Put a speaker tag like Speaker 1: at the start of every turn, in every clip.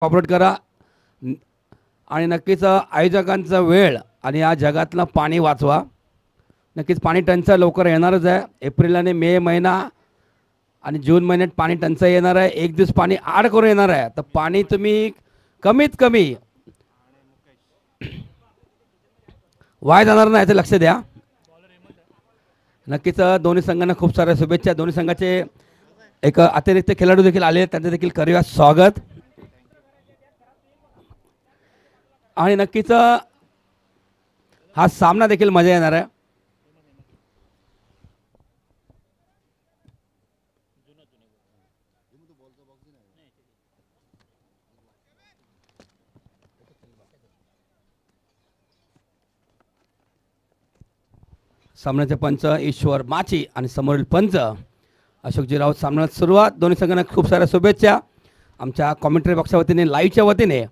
Speaker 1: Cooperate करा आणि नक्कीच आयोजकांचा वेळ आणि या जगातलं पाणी वाचवा. नक्कीच पाणी टंचाई लवकर येणारच आहे. एप्रिल आणि मे महिना आणि जून महिन्यात पाणी टंचाई येणार आहे. एक दिवस पाणी आड करून येणार आहे. तर पाणी तुम्ही कमीत कमी वाया जाणार नाही याचं लक्ष द्या. नक्कीच दोन्ही संघांना खूप साऱ्या शुभेच्छा. दोन्ही संघाचे एक अतिरिक्त खेळाडू देखील आले, त्यांचं देखील करूया स्वागत. आणि नक्कीच हा सामना देखील मजा येणार आहे. सामन्याचे पंच ईश्वर माची आणि समोरील पंच अशोकजी राऊत. सामन्यात सुरुवात. दोन्ही संघांना खूप साऱ्या शुभेच्छा आमच्या कॉमेंट्री बॉक्सच्या वतीने, लाईव्हच्या वतीने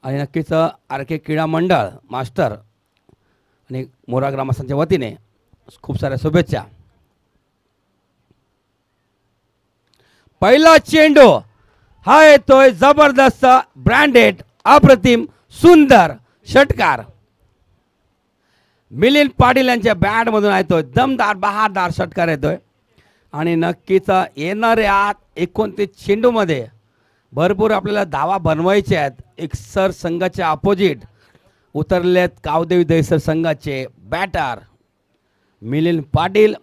Speaker 1: आणि नक्कीच आर के क्रीडा मंडळ मास्टर आणि मोरा ग्रामस्थांच्या वतीने खूप साऱ्या शुभेच्छा. पहिला चेंडू हा येतोय जबरदस्त, ब्रँडेड, अप्रतिम, सुंदर षटकार मिलिंद पाटील यांच्या बॅटमधून येतोय. दमदार बहारदार षटकार येतोय आणि नक्कीच येणाऱ्या 29 चेंडूमध्ये भरपूर आपल्याला धावा बनवायचे आहेत. एक सर संघाच्या अपोजिट उतरलेत गावदेवी दहिसर संघाचे बॅटर मिलिंद पाटील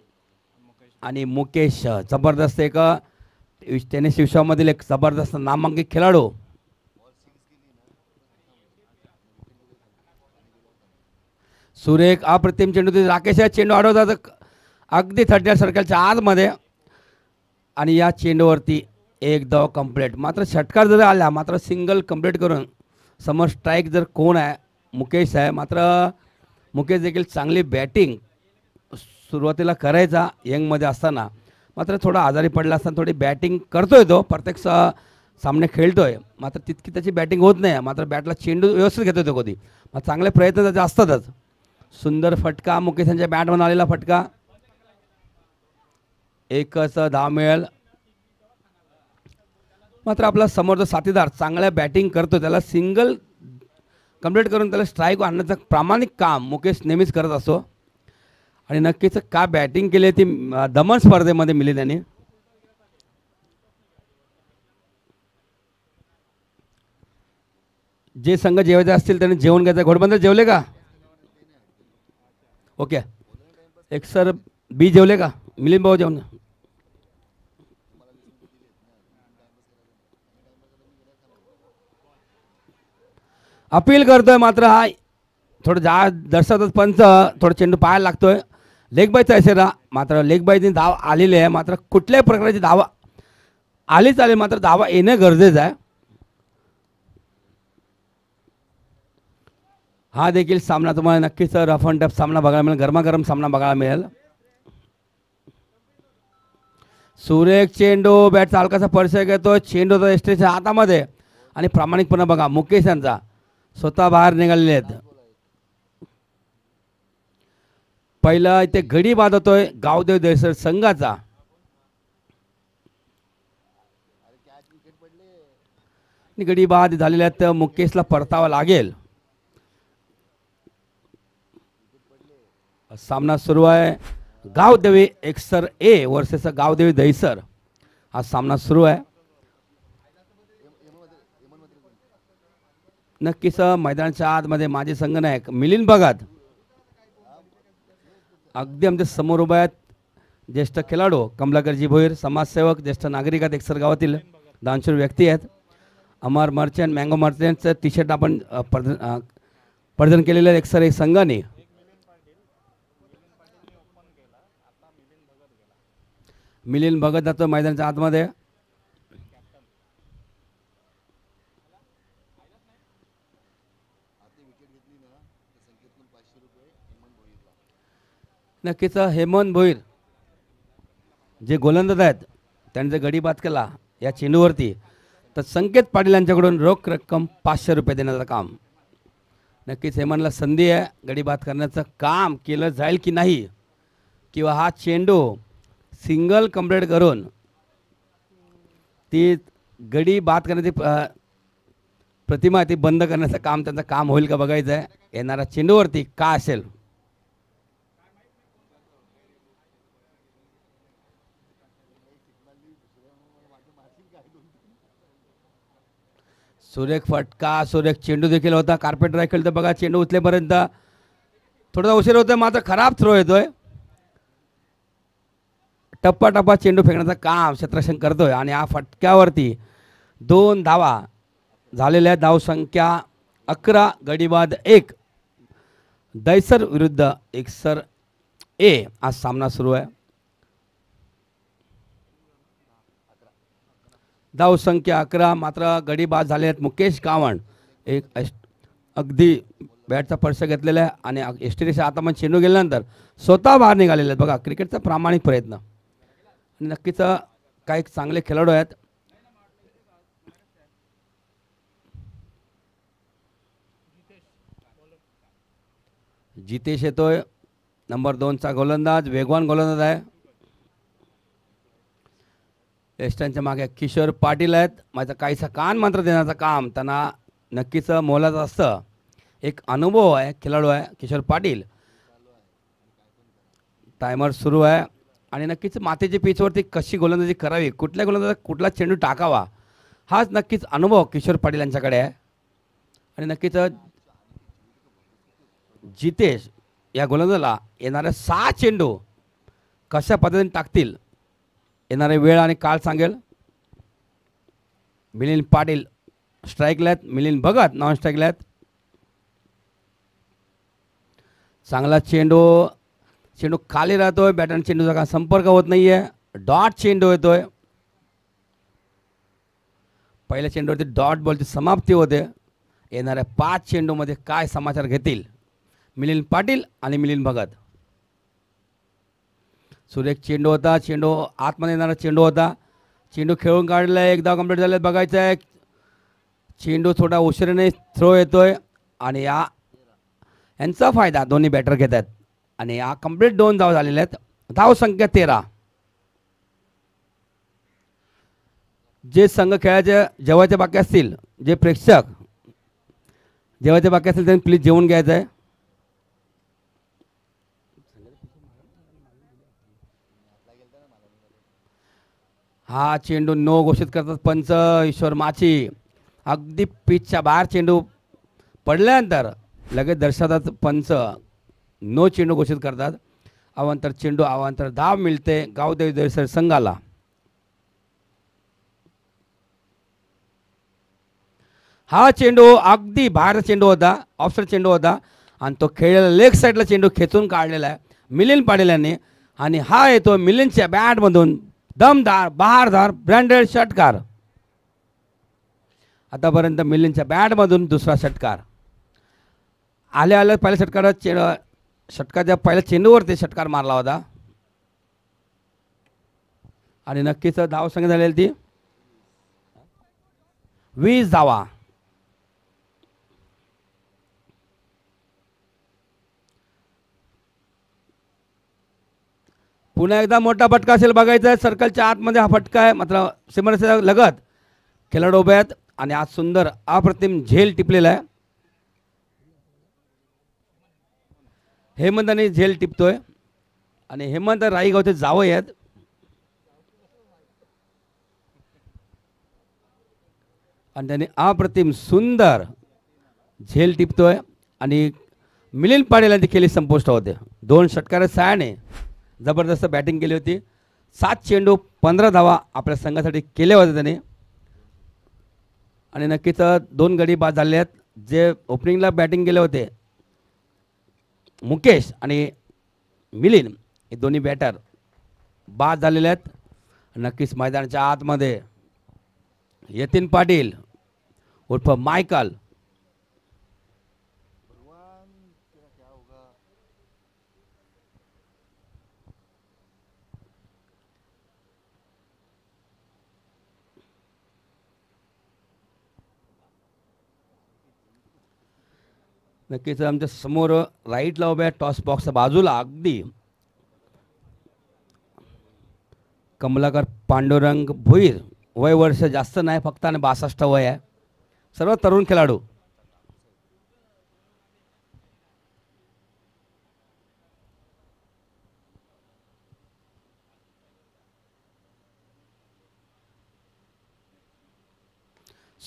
Speaker 1: आणि मुकेश. जबरदस्त एक टेनिस विश्वामधील एक जबरदस्त नामांकित खेळाडू. सुरेख अप्रतिम चेंडू. राकेश चेंडू अडवतात अगदी 30 सर्कलच्या आतमध्ये आणि या चेंडूवरती एक धाव कंप्लीट. मात्र षटकार जर आला, मात्र सिंगल कंप्लीट करून समोर स्ट्राईक जर कोण आहे, मुकेश आहे. मात्र मुकेश देखील चांगली बॅटिंग सुरुवातीला करायचा यंगमध्ये असताना, मात्र थोडा आजारी पडला असताना थोडी बॅटिंग करतोय तो, प्रत्येक सामने खेळतोय. मात्र तितकी त्याची बॅटिंग होत नाही. मात्र बॅटला चेंडू व्यवस्थित घेतोय तो कधी. चांगले प्रयत्न त्याचे असतातच. सुंदर फटका मुकेश यांच्या बॅटमधून आलेला फटका. एकच धाव मिळेल. मात्र आपला समोरचा साथीदार चांगल्या बॅटिंग करतो, त्याला सिंगल कंप्लीट करून त्याला स्ट्राईक आणण्याचं प्रामाणिक काम मुकेश नेहमीच करत असतो. आणि नक्कीच का बॅटिंग केली ती दमन स्पर्धेमध्ये मिली त्यांनी. जे संघ जेवायचे असतील त्यांनी जेवण घ्यायचं. घोडबंदर जेवले का? ओके. एक सर बी जेवले का? मिलिंद भाऊ जेवण. अपील करतोय मात्र हा थोडं दर्शवतच पंच थोडं चेंडू पाहायला लागतोय. लेग बायचा इशारा. मात्र लेग बायची धाव आलेली आहे. मात्र कुठल्याही प्रकारची धावा आली चालेल, मात्र धावा येणं गरजेचं आहे. हा देखील सामना तुम्हाला नक्कीच रफ अँड टफ सामना बघायला मिळेल, गरमागरम सामना बघायला मिळेल. सुरेख चेंडू, बॅट चालकाचा स्पर्श घेतो, चेंडू एसटीच्या हातामध्ये आणि प्रामाणिकपणा बघा मुकेश यांचा, स्वतः बाहेर निघालेले आहेत. पहिला इथे गडी बाद होतोय गावदेव दहिसर संघाचा. गडी बाद झालेल्या आहेत, मुकेशला परतावा लागेल. सामना सुरू आहे. गावदेवी एक्सर ए वर्सेस गावदेवी दहिसर हा सामना सुरू आहे. नक्कीच मैदानाच्या आतमध्ये माजी संघनायक मिलिंद भगत अगदी आमच्या समोर उभा आहेत. ज्येष्ठ खेळाडू कमलाकरजी भोईर, समाजसेवक, ज्येष्ठ नागरिक आहेत, एक्सर गावातील दानशूर व्यक्ती आहेत. अमर मर्चंट, मँगो मर्चंटचं टी शर्ट आपण प्रदान केलेलं एक्सर एक संघाने. मिलिंद भगत जातो मैदानाच्या आतमध्ये. नक्कीच हेमंत भोईर जे गोलंदाज आहेत त्यांनी जर गडी बाद केला या चेंडूवरती तर संकेत पाटील यांच्याकडून रोख रक्कम 500 रुपये देण्याचं काम. नक्कीच हेमंतला संधी आहे, गडी बाद करण्याचं काम केलं जाईल की नाही, किंवा हा चेंडू सिंगल कंप्लीट करून ती गडी बाद करण्याची प्रतिमा ती बंद करण्याचं काम त्यांचं काम होईल का बघायचं आहे. येणाऱ्या चेंडूवरती का असेल. सुरेख फटका, सुरेख चेंडू देखील होता. कार्पेट रायफल तर बघा चेंडू उचलेपर्यंत थोडासा उशीर होतोय, मात्र खराब थ्रो येतोय. टप्पा टप्पा चेंडू फेकण्याचं काम क्षेत्ररक्षण करतोय आणि या फटक्यावरती 2 धावा झालेल्या. धावसंख्या 11, गडीबाद 1. दैसर विरुद्ध एकसर ए आज सामना सुरू आहे. धावसंख्या 11, मात्र गडी बाद झाले आहेत. मुकेश गावंड एक अगदी बॅटचा स्पर्श घेतलेला आहे आणि एसटीच्या आतामध्ये चेंडू गेल्यानंतर स्वतः बाहेर निघालेले आहेत. बघा क्रिकेटचा प्रामाणिक प्रयत्न आणि नक्कीच काही चांगले खेळाडू आहेत. जितेश येतोय, नंबर 2चा गोलंदाज, वेगवान गोलंदाज आहे. वेस्टर्नच्या मागे किशोर पाटील आहेत. माझं काहीसा कान मंत्र देण्याचं काम त्यांना नक्कीच मोलाचं असतं. एक अनुभव आहे, खेळाडू आहे किशोर पाटील. टायमर सुरू आहे आणि नक्कीच मातीच्या पिचवरती कशी गोलंदाजी करावी, कुठल्या गोलंदाजात कुठला चेंडू टाकावा, हाच नक्कीच अनुभव किशोर पाटील यांच्याकडे आहे. आणि नक्कीच जितेश या गोलंदाजाला येणारे 6 चेंडू कशा पद्धतीने टाकतील, येणारे वेळ आणि काळ सांगेल. मिलिंद पाटील स्ट्राईकला आहेत, मिलिंद भगत नॉन स्ट्राईकला आहेत. चांगला चेंडू खाली राहतोय, बॅट आणि चेंडूचा काय संपर्क होत नाहीये. डॉट चेंडू येतोय. पहिल्या चेंडूवरती डॉट बॉलची समाप्ती होते. येणाऱ्या 5 चेंडूमध्ये काय समाचार घेतील मिलिंद पाटील आणि मिलिंद भगत. सुरेख चेंडू होता, चेंडू आतमध्ये येणारा चेंडू होता. चेंडू खेळून काढला आहे, एकदा कंप्लीट झाले. बघायचं आहे चेंडू थोडा उशिराने थ्रो येतोय आणि यांचा फायदा दोन्ही बॅटर घेत आहेत आणि या कंप्लीट 2 धाव झालेल्या आहेत. धाव संख्या 13. जे संघ खेळायचे जेवायचे बाकी असतील, जे प्रेक्षक जेवायचे बाकी असतील त्यांनी प्लीज जेवून घ्यायचं आहे. हा चेंडू नो घोषित करतात पंच ईश्वर माची. अगदी पिचच्या बाहेर चेंडू पडल्यानंतर लगेच दर्शवतात पंच, नो चेंडू घोषित करतात. अवांतर चेंडू, अवांतर धाव मिळते गावदेवी दैसर संघाला. हा चेंडू अगदी बाहेरचा चेंडू होता, ऑफसाईड चेंडू होता आणि तो खेळलेला लेग साईडला चेंडू खेचून काढलेला आहे मिलिंद पाटील यांनी. आणि हा येतो मिलिंदच्या बॅटमधून दमदार बहारदार ब्रँडेड षटकार. आतापर्यंत मिलिंदच्या बॅटमधून दुसरा षटकार. आल्या पहिल्या षटकाच्या पहिल्या चेंडूवरती षटकार मारला होता आणि नक्कीच धाव संख्या झालेली ती 20 धावा. पुन्हा एकदा मोठा फटका असेल बघायचा आहे. सर्कलच्या आतमध्ये हा फटका आहे, मात्र सीमारेषेच्या लगत खेळाडू उभे आहेत आणि आज सुंदर अप्रतिम झेल टिपलेला आहे. हेमंतने झेल टिपतोय आणि हेमंत राईगावचे जावई आहेत. आणि त्याने अप्रतिम सुंदर झेल टिपतोय आणि मिलिंद पाटील यांची खेळी संपुष्ट होते. 2 षटकार सायाने जबरदस्त बॅटिंग केली होती. 7 चेंडू 15 धावा आपल्या संघासाठी केले होते त्याने. आणि नक्कीच 2 गडी बाद झाले आहेत. जे ओपनिंगला बॅटिंग केले होते मुकेश आणि मिलिंद, हे दोन्ही बॅटर बाद झालेले आहेत. नक्कीच मैदानाच्या आतमध्ये यतीन पाटील उर्फ मायकल नक्कीच आमच्या समोर राईटला उभ्या टॉस बॉक्सच्या बाजूला अगदी कमलाकर पांडुरंग भोईर. वय वर्ष जास्त नाही, फक्त आणि 62 वय आहे. सर्व तरुण खेळाडू.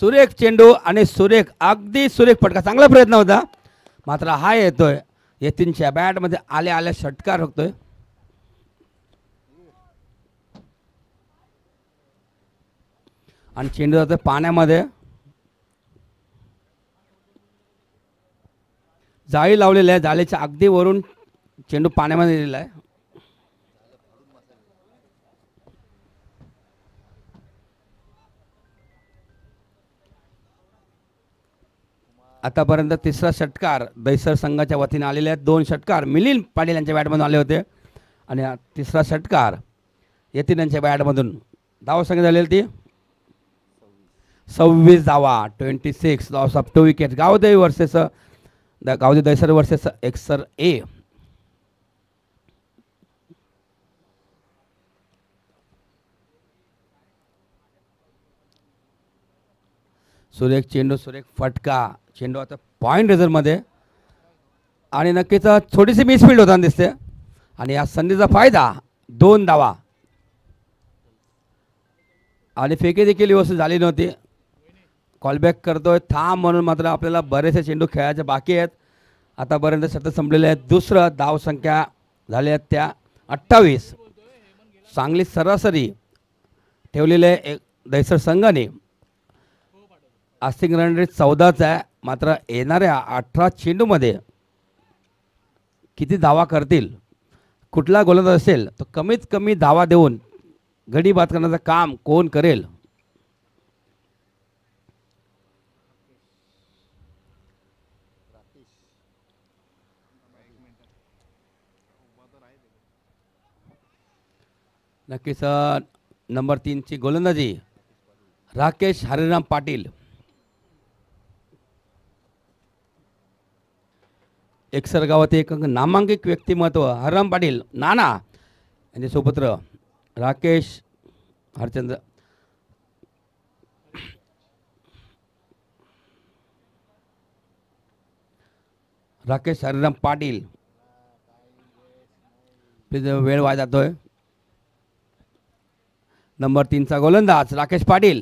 Speaker 1: सुरेख चेंडू आणि सुरेख, अगदी सुरेख फटका, चांगला प्रयत्न होता, मात्र हा येतोय यतीनच्या बॅटमध्ये आल्या आल्या षटकार होतोय. आणि चेंडू जातोय पाण्यामध्ये. जाळी लावलेली आहे, जाळीच्या अगदी वरून चेंडू पाण्यामध्ये दिलेला आहे. आतापर्यंत तिसरा षटकार दैसर संघाच्या वतीने आलेले आहेत. 2 षटकार मिलिंद पाटील यांच्या बॅटमधून आले होते आणि तिसरा षटकार यतीन यांच्या बॅटमधून. धाव संख्या झालेली ती 26 धावा, 26 loss of 2 wicket. Gavdevi versus Gavdevi Dahisar versus Eksar A. सुरेख चेंडू, सुरेख फटका, चेंडू आता पॉईंट रिझर्वमध्ये आणि नक्कीच थोडीशी मिसफिल्ड होताना दिसते. आणि या संधीचा फायदा 2 धावा आणि फेकी देखील व्यवस्थित झाली नव्हती. कॉलबॅक करतोय थांब म्हणून, मात्र आपल्याला बरेचसे चेंडू खेळायचे बाकी आहेत. आतापर्यंत सतत संपलेले आहेत. दुसरं धाव संख्या झाल्या आहेत त्या 28. चांगली सरासरी ठेवलेले एक दैसर संघाने. आस्तिक रन रेट 14च आहे, मात्र येणाऱ्या 18 चेंडूमध्ये किती धावा करतील, कुठला गोलंदाज असेल तो कमीत कमी धावा देऊन गडी बाद करण्याचं काम कोण करेल. नक्कीच नंबर 3 ची गोलंदाजी राकेश हरिराम पाटील. एकसर गावात एक नामांकित व्यक्तिमत्व हरिराम पाटील नाना यांचे सुपुत्र राकेश हरचंद्र. राकेश हरिराम पाटील, प्लीज वेळ वाया जातोय. नंबर 3 चा गोलंदाज राकेश पाटील.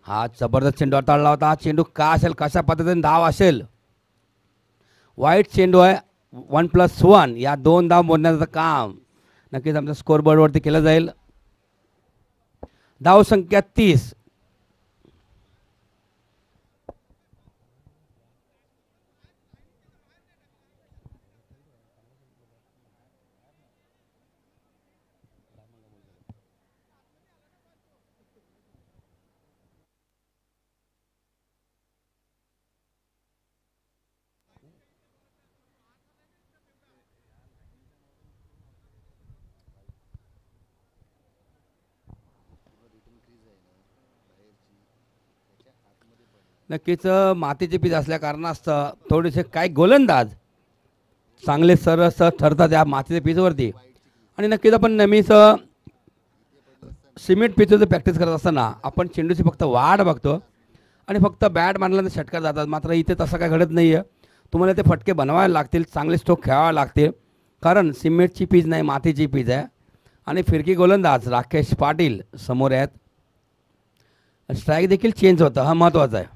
Speaker 1: हा जबरदस्त चेंडू टाळला होता. हा चेंडू का असेल, कशा पद्धतीने धाव असेल. वाईट चेंडू आहे. 1+1 या 2 धाव मोडण्याचं काम नक्कीच आमच्या स्कोरबोर्डवरती केलं जाईल. धाव संख्या 30. नक्कीच मातीचे पीच असल्या कारणास्तव थोडेसे काही गोलंदाज चांगले सरस ठरतात या मातीच्या पीचवरती. आणि नक्कीच आपण नेहमीच सिमेंट पिचवर प्रॅक्टिस करत असताना आपण चेंडूची फक्त वाढ बघतो आणि फक्त बॅट मारल्यानंतर षटकार जातात. मात्र इथे तसं काय घडत नाही आहे. तुम्हाला ते फटके बनवायला लागतील, चांगले स्ट्रोक खेळावे लागतील, कारण सिमेंटची पीच नाही मातीची पीच आहे. आणि फिरकी गोलंदाज राकेश पाटील समोर आहेत. स्ट्राईक देखील चेंज होतं, हा महत्त्वाचा आहे.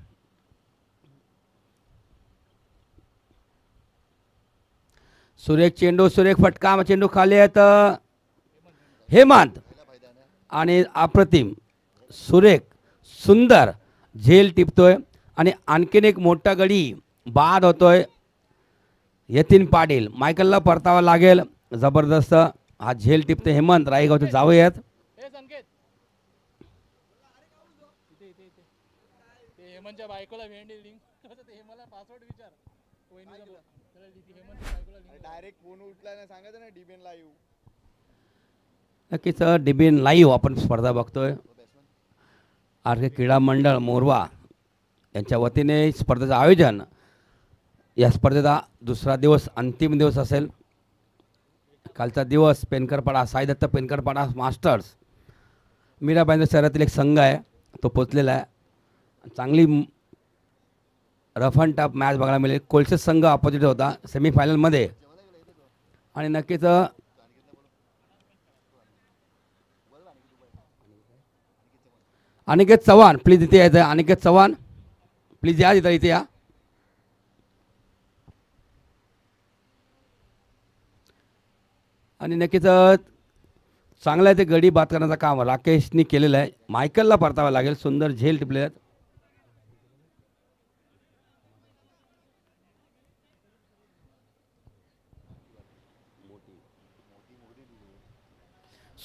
Speaker 1: सुरेख चेंडू, सुरेख फटका, चेंडू खाली आहेत हेमंत आणि अप्रतिम सुरेख सुंदर झेल टिपतोय आणि आणखीन एक मोठा गडी बाद होतोय. यतीन पाटील मायकलला परतावा लागेल. जबरदस्त हा झेल टिपते हेमंत रायगावचे जावयात. नक्कीच डीबीएन लाईव्ह आपण स्पर्धा बघतोय. आर के क्रीडा मंडळ मोरवा यांच्या वतीने स्पर्धेचं आयोजन. या स्पर्धेचा दुसरा दिवस अंतिम दिवस असेल. कालचा दिवस पेनकरपाडा साई दत्त पेनकरपाडा मास्टर्स मीराबाईंद्र शहरातील एक संघ आहे, तो पोचलेला आहे. चांगली रफ अँड टफ मॅच बघायला मिळेल. कोलसे संघ अपोजिट होता सेमीफायनलमध्ये आणि नक्कीच अनिकेत चव्हाण प्लीज इथे यायचं आहे. अनिकेत चव्हाण प्लीज या इथे या. आणि नक्कीच चांगलं आहे ते गडी बाद करण्याचं काम राकेशनी केलेलं आहे. मायकलला परतावं लागेल. सुंदर झेल टिपले आहेत.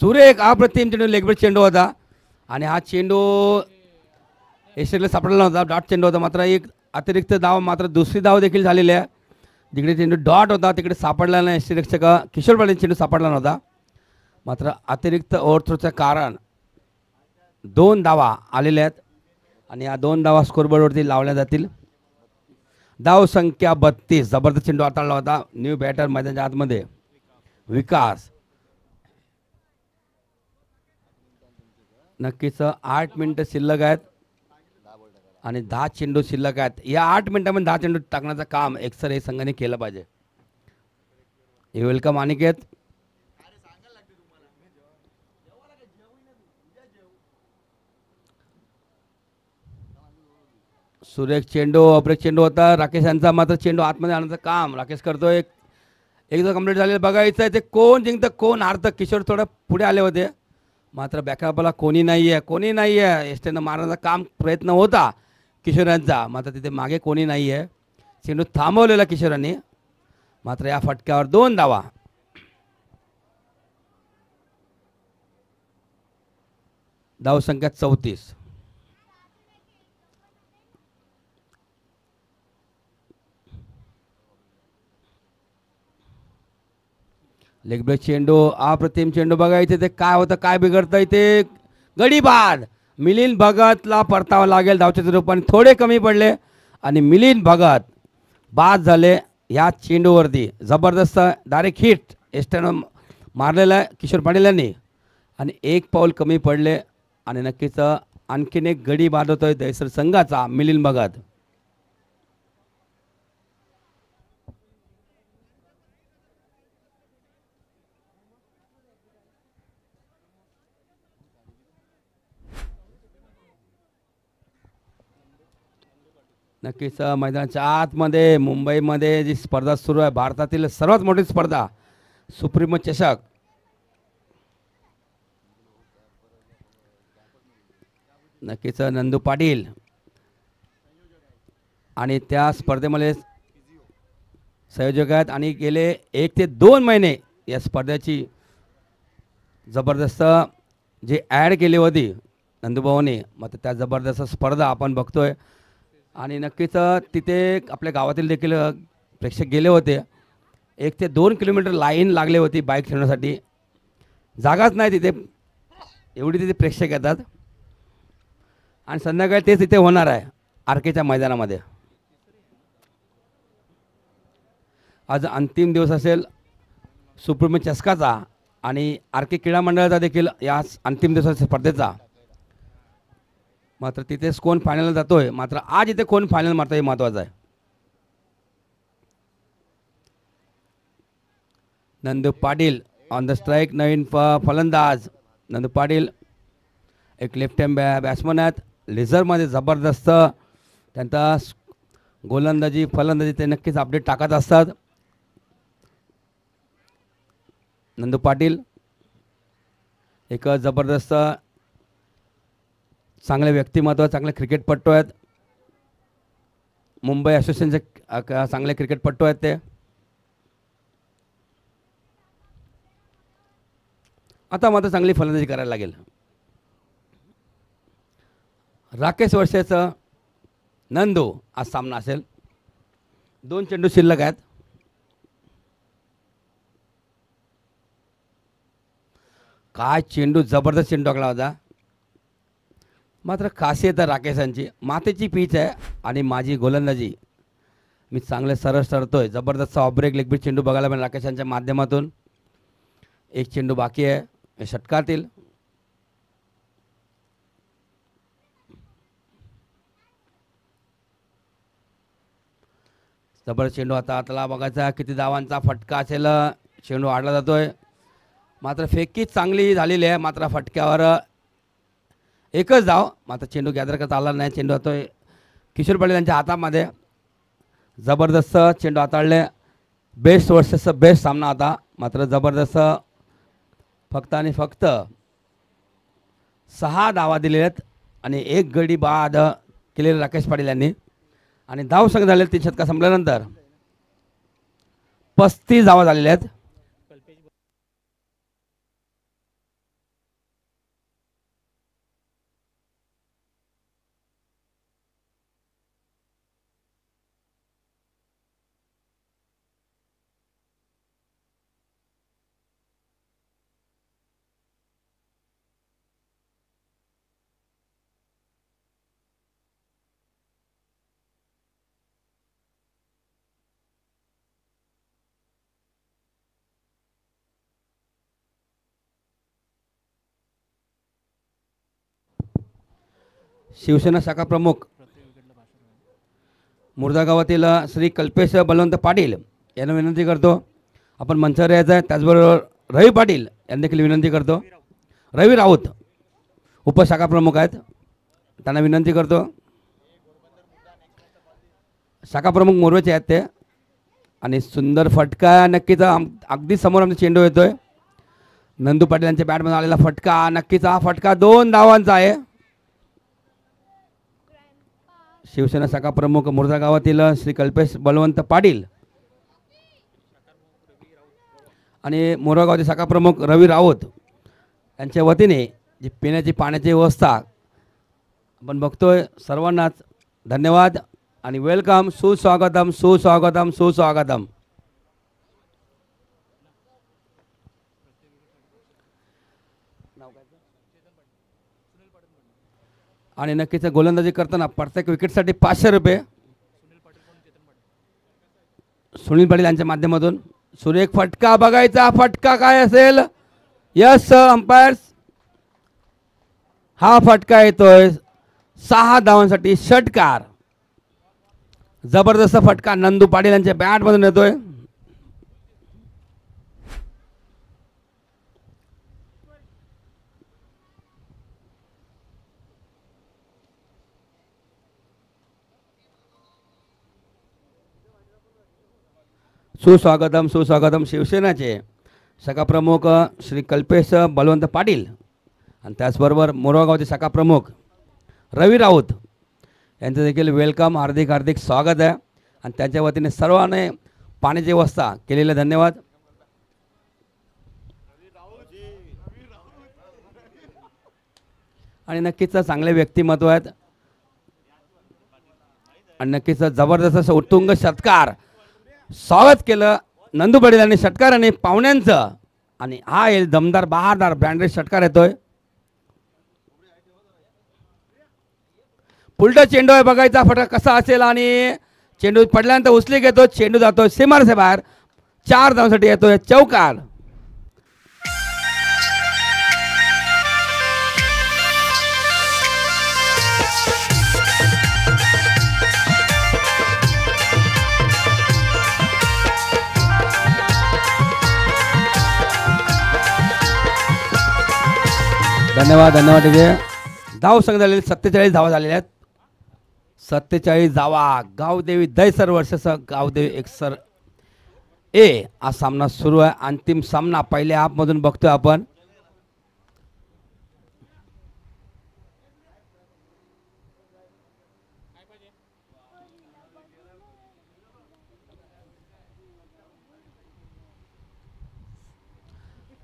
Speaker 1: सुरेख अप्रतिम चेंडू लेगब्रेक चेंडू होता आणि हा चेंडू एस्टेटला सापडला नव्हता. डॉट चेंडू होता. मात्र एक अतिरिक्त धाव मात्र दुसरी धाव देखील झालेली आहे. जिकडे चेंडू डॉट होता तिकडे सापडला नाही. एस्टेरक्षक किशोर पाटील चेंडू सापडला नव्हता. मात्र अतिरिक्त ओव्हरथ्रोचं कारण 2 धावा आलेल्या आहेत आणि या 2 धावा स्कोरबोर्डवरती लावल्या जातील. धाव संख्या 32. जबरदस्त चेंडू हाताळला होता. न्यू बॅटर मैदानाच्या आतमध्ये विकास. नक्कीच 8 मिनिटं शिल्लक आहेत आणि 10 चेंडू शिल्लक आहेत. या 8 मिनिटांमध्ये 10 चेंडू टाकण्याचं काम एक्सर हे संघाने केलं पाहिजे. वेलकम अनिकेत. सुरेख चेंडू अप्रेक चेंडू होता राकेश यांचा. मात्र चेंडू आतमध्ये आणण्याचं काम राकेश करतोय. एकदा कंप्लीट झालेलं बघायचं आहे ते कोण जिंकतं कोण हारतं. किशोर थोडं पुढे आले होते मात्र बॅकअपला कोणी नाही आहे. एसटीनं मारण्याचा काम प्रयत्न होता किशोरांचा. मात्र तिथे मागे कोणी नाही आहे. चेंडू थांबवलेला किशोरांनी. मात्र या फटक्यावर 2 धावा. धावसंख्या 34. लेग ब्रेक चेंडू अप्रतिम चेंडू बघायचे ते काय होतं काय बिघडतं इथे. गडी बाद. मिलिंद भगतला परतावा लागेल. धावच्या रूपाने थोडे कमी पडले आणि मिलिंद भगत बाद झाले या चेंडूवरती. जबरदस्त डायरेक्ट हिट एस्टनं मारलेलं आहे किशोर पाटील यांनी आणि 1 पाऊल कमी पडले आणि नक्कीच आणखीन एक गडी बाद होतोय दहिसर संघाचा मिलिंद भगत. नक्कीच मैदानाच्या आतमध्ये मुंबईमध्ये जी स्पर्धा सुरू आहे भारतातील सर्वात मोठी स्पर्धा सुप्रीमो चषक. नक्कीच नंदू पाटील आणि त्या स्पर्धेमध्ये संयोजक आहेत आणि गेले 1 ते 2 महिने या स्पर्धेची जबरदस्त जी ॲड केली होती नंदूभाऊने. मग त्या जबरदस्त स्पर्धा आपण बघतोय आणि नक्कीच तिथे आपल्या गावातील देखील प्रेक्षक गेले होते. 1 ते 2 किलोमीटर लाईन लागली होती बाईक खेळण्यासाठी. जागाच नाही तिथे, एवढी तिथे प्रेक्षक येतात आणि संध्याकाळी तेच तिथे होणार आहे आरकेच्या मैदानामध्ये. आज अंतिम दिवस असेल सुप्रीमो चषकाचा आणि आरके क्रीडा मंडळाचा देखील या अंतिम दिवसाच्या स्पर्धेचा. मात्र तिथेच कोण फायनलला जातोय. मात्र आज इथे कोण फायनल मारतोय हे महत्त्वाचं आहे. Nandu Patil on the strike. नवीन फलंदाज नंदू पाटील एक लेफ्ट हँड बॅट्समन आहेत. लेझरमध्ये जबरदस्त त्यांचा गोलंदाजी फलंदाजी ते नक्कीच अपडेट टाकत असतात. नंदू पाटील एक जबरदस्त चांगले व्यक्तिमत्व, चांगले क्रिकेटपटू आहेत. मुंबई असोसिएशनचे चांगले क्रिकेटपटू आहेत ते. आता मात्र चांगली फलंदाजी करायला लागेल. राकेश वर्षेचं नंदू आज सामना असेल. 2 चेंडू शिल्लक आहेत. काय चेंडू जबरदस्त चेंडू टाकला होता. मात्र खासियत आहे राकेशांची मातीची पीच आहे आणि माझी गोलंदाजी मी चांगले सरस ठरतोय. जबरदस्त ऑब्रेक लेग ब्रेक चेंडू बघायला मिळेल राकेशांच्या माध्यमातून. एक चेंडू बाकी आहे हे षटकारातील. जबर चेंडू आता आतला बघायचा किती धावांचा फटका असेल. चेंडू आडला जातोय मात्र फेकीच चांगली झालेली आहे. मात्र फटक्यावर एकच धाव. मात्र चेंडू गॅदर करता आला नाही. चेंडू जातोय किशोर पाटील यांच्या हातामध्ये. जबरदस्त चेंडू हाताळले. बेस्ट वर्सेस बेस्ट सामना होता. मात्र जबरदस्त फक्त आणि फक्त 6 धावा दिलेल्या आहेत आणि 1 गडी बाद केलेले राकेश पाटील यांनी. आणि धाव संख्या झाले 3 षटका संपल्यानंतर 35 धावा झालेल्या आहेत. शिवसेना शाखा प्रमुख मुर्दा गावातील श्री कल्पेश बलवंत पाटील यांना विनंती करतो आपण मंचावर यायचं आहे. त्याचबरोबर रवी पाटील यांना देखील विनंती करतो. रवी राऊत उपशाखा प्रमुख आहेत त्यांना विनंती करतो. शाखा प्रमुख मोरवेचे आहेत ते. आणि सुंदर फटका नक्कीच अगदी समोर आमचा चेंडू येतोय. नंदू पाटील यांच्या बॅटमधून आलेला फटका नक्कीच हा फटका 2 धावांचा आहे. शिवसेना शाखा प्रमुख मुर्दा गावातील श्री कल्पेश बलवंत पाटील आणि मोरवा गावाचे शाखा प्रमुख रवी राऊत यांच्या वतीने जी पिण्याची पाण्याची व्यवस्था आपण बघतोय. सर्वांनाच धन्यवाद आणि वेलकम. सुस्वागतम सुस्वागतम सुस्वागतम. आणि नक्कीच गोलंदाजी करताना प्रत्येक विकेटसाठी 500 रुपये सुनील पाटील यांच्या माध्यमातून. सुरेख फटका बघायचा. फटका काय असेल. यस अंपायर्स हा फटका येतोय 6 धावांसाठी षटकार. जबरदस्त फटका नंदू पाटील यांच्या बॅटमधून येतोय. सुस्वागतम सुस्वागतम. शिवसेनाचे शाखा प्रमुख श्री कल्पेश बलवंत पाटील आणि त्याचबरोबर मोरवा गावचे शाखा प्रमुख रवी राऊत यांचं देखील वेलकम. हार्दिक हार्दिक स्वागत आहे. आणि त्यांच्या वतीने सर्वांनी पाण्याची व्यवस्था केलेले धन्यवाद. आणि नक्कीच चांगले व्यक्तिमत्व आहेत आणि नक्कीच जबरदस्त उत्तुंग षटकार स्वागत केलं नंदू पाटील यांनी षटकाराने पाहुण्यांचं. आणि हा येईल दमदार बहारदार बँड्रेज षटकार येतोय. पुलटा चेंडू आहे बघायचा फटका कसा असेल. आणि चेंडू पडल्यानंतर उचली घेतो. चेंडू जातो सीमारेषे बाहेर. 4 धावांसाठी येतोय चौकार. धन्यवाद धन्यवाद. धाव संख्या झालेली 47 धावा झालेल्या आहेत. 47 धावा. गावदेवी दैसर वर्सेस गावदेवी एकसर ए हा सामना सुरू आहे. अंतिम सामना पहिल्या हाफमधून बघतोय आपण.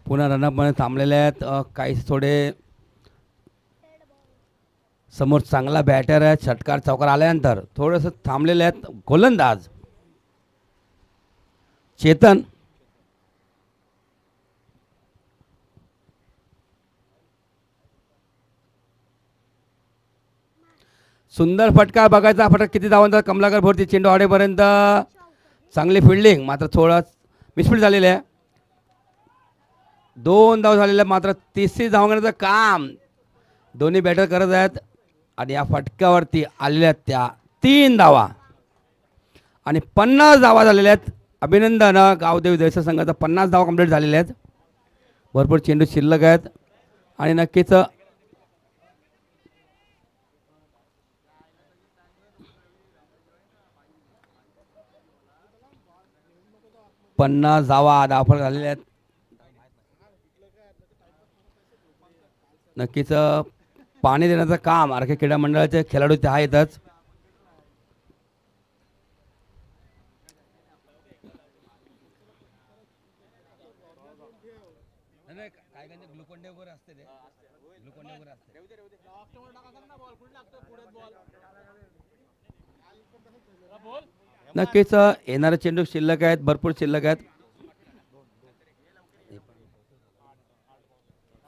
Speaker 1: पुन्हा रनअपमध्ये थांबलेले आहेत. काही थोडे समोर चांगला बॅटर आहे. षटकार चौकार आल्यानंतर थोडंसं थांबलेले आहेत गोलंदाज चेतन. सुंदर फटका बघायचा. फटका किती धावांचा. कमलाकर भोरती चेंडू आडेपर्यंत चांगली फिल्डिंग मात्र थोडं मिसफिल्ड झालेले आहे. 2 धावा झालेल्या, मात्र तिसरी धाव घेण्याचं काम दोन्ही बॅटर करत आहेत आणि या फटक्यावरती आलेल्या त्या 3 धावा आणि 50 धावा झालेल्या आहेत. अभिनंदन, गावदेवी दहिसर संघाचा 50 धावा कंप्लीट झालेल्या आहेत. भरपूर चेंडू शिल्लक आहेत आणि नक्कीच 50 धावा धावफलक झालेल्या आहेत. नक्कीच पाणी देण्याचं काम आरके क्रीडा मंडळाचे खेळाडू ते आहेतच. नक्कीच येणारे चेंडू शिल्लक आहेत, भरपूर शिल्लक आहेत.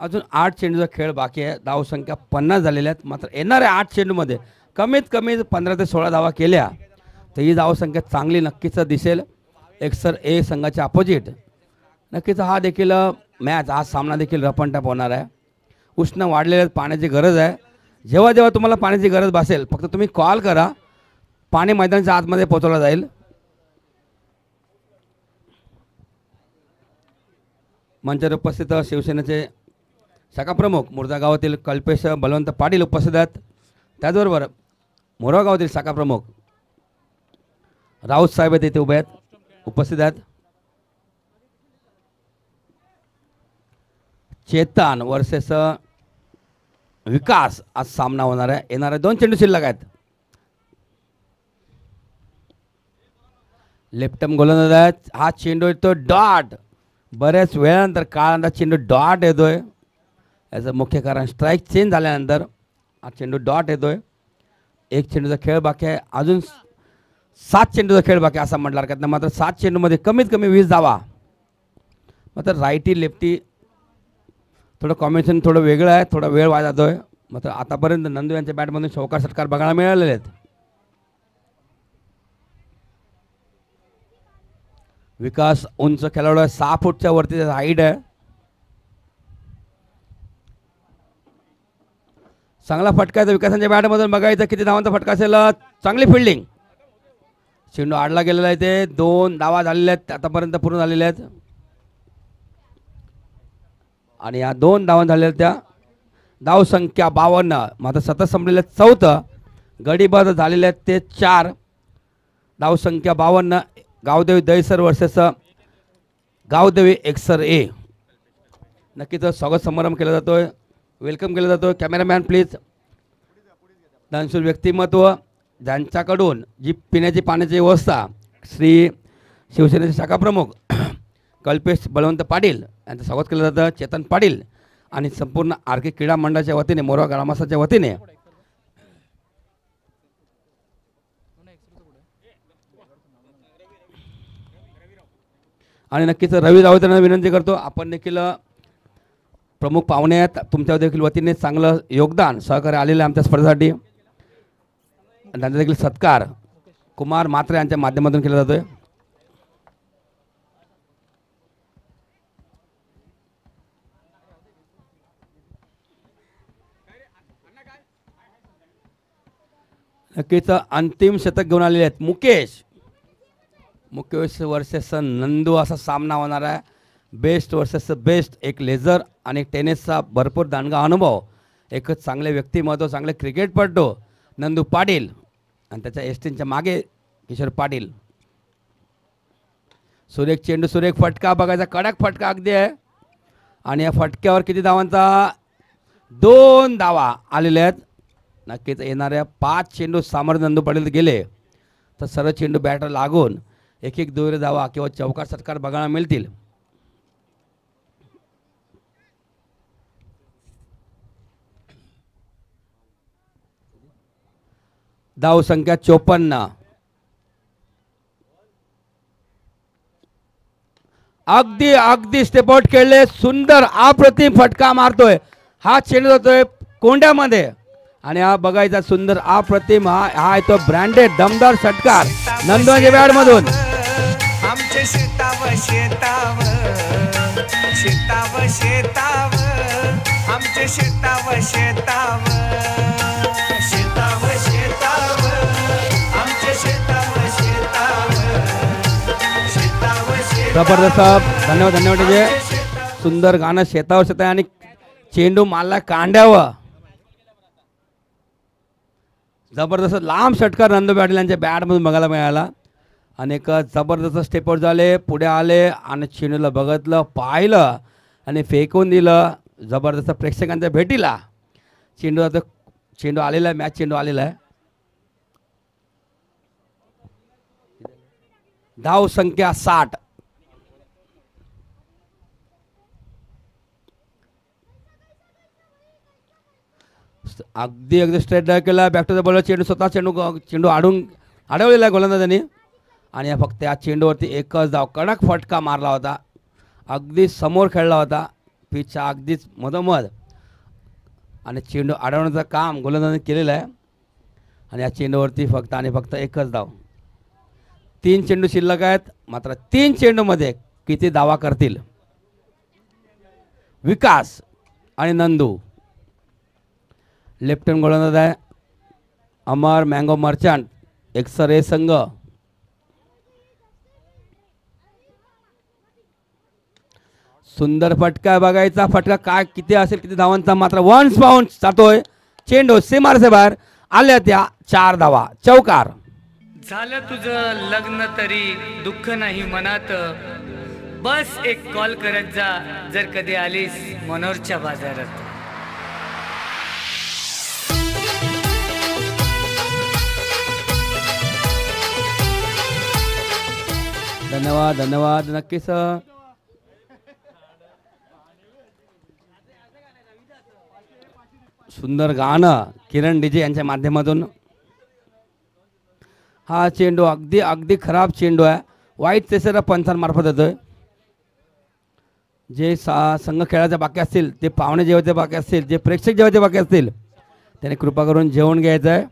Speaker 1: अजून 8 चेंडूचा खेळ बाकी आहे. धावसंख्या 50 झालेल्या आहेत. मात्र येणाऱ्या 8 चेंडूमध्ये कमीत कमी 15 ते 16 धावा केल्या तर ही धावसंख्या चांगली नक्कीच दिसेल. एक्सर ए संघाच्या अपोजिट. नक्कीच हा देखील मॅच, हा सामना देखील रफ अँड टफ होणार आहे. उष्ण वाढलेल्या पाण्याची गरज आहे. जेव्हा जेव्हा तुम्हाला पाण्याची गरज भासेल फक्त तुम्ही कॉल करा, पाणी मैदानाच्या आतमध्ये पोहोचवलं जाईल. मंचावर उपस्थित शिवसेनेचे शाखा प्रमुख मुर्दा गावातील कल्पेश बलवंत पाटील उपस्थित आहेत. त्याचबरोबर मोरगाव गावातील शाखा प्रमुख राऊत साहेब येथे उभे आहेत, उपस्थित आहेत. चेतन वर्सेस विकास आज सामना होणार आहे. येणारे 2 चेंडू शिल्लक आहेत. लेफ्टम गोलंदाज आहेत. हा चेंडू येतो डॉट. बऱ्याच वेळानंतर काळानंतर चेंडू डॉट येतोय. याचं मुख्य कारण स्ट्राईक चेंज झाल्यानंतर हा चेंडू डॉट येतोय. 1 चेंडूचा खेळ बाकी आहे. अजून 7 चेंडूचा खेळ बाकी आहे असं म्हटलं हरकत नाही. मात्र 7 चेंडूमध्ये कमीत कमी 20 धावा. मात्र रायटी लेफ्टी थोडं कॉम्बिनेशन थोडं वेगळं आहे, थोडा वेळ वाया जातोय. मात्र आतापर्यंत नंदू यांच्या बॅटमधून चौकार षटकार बघायला मिळालेले आहेत. विकास उंच खेळाडू आहे, 6 फूटच्या वरती त्याचा हाईट आहे. चांगला फटका आहे विकासांच्या बॅटमधून. बघायचं किती धावांचा फटका असेल. चांगली फिल्डिंग. चेंडू आडला गेलेला आहे. ते 2 धावा झालेल्या आहेत आतापर्यंत पूर्ण झालेल्या आहेत आणि या 2 धावा झालेल्या त्या धावसंख्या 52. मात्र सतत संपलेले 4थं गडीबाद झालेले आहेत ते 4. धावसंख्या 52. गावदेवी दहिसर वर्सेस गावदेवी एक्सर ए. नक्कीच स्वागत समारंभ केला जातोय, वेलकम केलं जातो. Cameraman please. दानशूर व्यक्तिमत्व ज्यांच्याकडून जी पिण्याची पाण्याची व्यवस्था श्री शिवसेनेचे शाखा प्रमुख कल्पेश बलवंत पाटील यांचं स्वागत केलं जातं. चेतन पाटील आणि संपूर्ण आरके क्रीडा मंडळाच्या वतीने, मोरगाव ग्रामस्थांच्या वतीने आणि नक्कीच रवी राऊत यांना विनंती करतो, आपण देखील प्रमुख पाहुणे आहेत, तुमच्या देखील वतीने चांगलं योगदान सहकार्य आलेलं आहे आमच्या स्पर्धेसाठी. त्यांचा देखील सत्कार कुमार मात्रे यांच्या माध्यमातून केला जातोय. नक्कीच अंतिम शतक घेऊन आलेले आहेत मुकेश वर्सेस नंदू असा सामना होणार आहे. Best versus best. एक लेझर आणि एक टेनिसचा भरपूर दांडगा अनुभव, एकच चांगले व्यक्तिमत्व, चांगले क्रिकेटपटू नंदू पाटील आणि त्याच्या एसटींच्या मागे किशोर पाटील. सुरेख चेंडू, सुरेख फटका बघायचा, कडक फटका अगदी आहे आणि या फटक्यावर किती धावांचा 2 धावा आलेल्या आहेत. नक्कीच येणाऱ्या 5 चेंडू सामोर नंदू पाटील गेले तर सर्व चेंडू बॅटर लागून एक एक दुहेरी धावा किंवा चौकार षटकार बघायला मिळतील. धाव संख्या 54. अगदी अगदी स्टेपआउट खेळले, सुंदर अप्रतिम फटका मारतोय. हा चेंडू जातोय कोंड्यामध्ये आणि हा बघायचा सुंदर अप्रतिम हा येतो ब्रँडेड दमदार षटकार नंदूच्या बॅट मधून.
Speaker 2: आमचे शेताव शेताव शेताव शेताव आमचे शेताव शेताव शेताव शेताव आमचे शेताव शेताव शेताव
Speaker 1: जबरदस्त धन्यवाद धन्यवाद जे सुंदर गाणं शेतावर शेत आहे आणि चेंडू मारला कांड्यावर जबरदस्त लांब षटकार नंदू पाटील यांच्या बॅटमधून बघायला मिळाला आणि एक जबरदस्त स्टेपवर झाले पुढे आले आणि चेंडूला बघितलं पाहिलं आणि फेकून दिलं जबरदस्त प्रेक्षकांच्या भेटीला चेंडू आता चेंडू आलेला आहे मॅच चेंडू आलेला आहे धाव संख्या 60 अगदी स्ट्रेट ड्राईव्ह केला बॅक टू द बॉल चेंडू स्वतः चेंडू अडवलेला आहे गोलंदाजांनी आणि फक्त या चेंडूवरती एकच धाव कडक फटका मारला होता अगदी समोर खेळला होता पिचच्या अगदीच मधोमध आणि चेंडू अडवण्याचं काम गोलंदाजांनी केलेलं आहे आणि या चेंडूवरती फक्त आणि फक्त एकच धाव 3 चेंडू शिल्लक आहेत मात्र 3 चेंडूमध्ये किती धावा करतील विकास आणि नंदू लेफ्ट हँड गोलंदाज आहे अमर मँगो मर्चंट एक्सरे संघ सुंदर फटका बघायचा फटका काय किती असेल किती धावांचा मात्र वन्स बाउन्स जातोय चेंडू सीमारचे बाहेर आल्या त्या 4 धावा चौकार
Speaker 3: झालं तुझं लग्न तरी दुःख नाही मनात बस एक कॉल करत जा जर कधी आलीस मनोरच्या बाजारात
Speaker 1: धन्यवाद धन्यवाद नक्कीच सुंदर गाणं किरण डीजे यांच्या माध्यमातून हा चेंडू अगदी अगदी खराब चेंडू आहे वाईट तेसरा पंचांमार्फत येतोय जे संघ खेळायचे बाकी असतील ते पाहुणे जेवायचे बाकी असतील जे प्रेक्षक जेवायचे बाकी असतील त्याने कृपा करून जेवण घ्यायचं आहे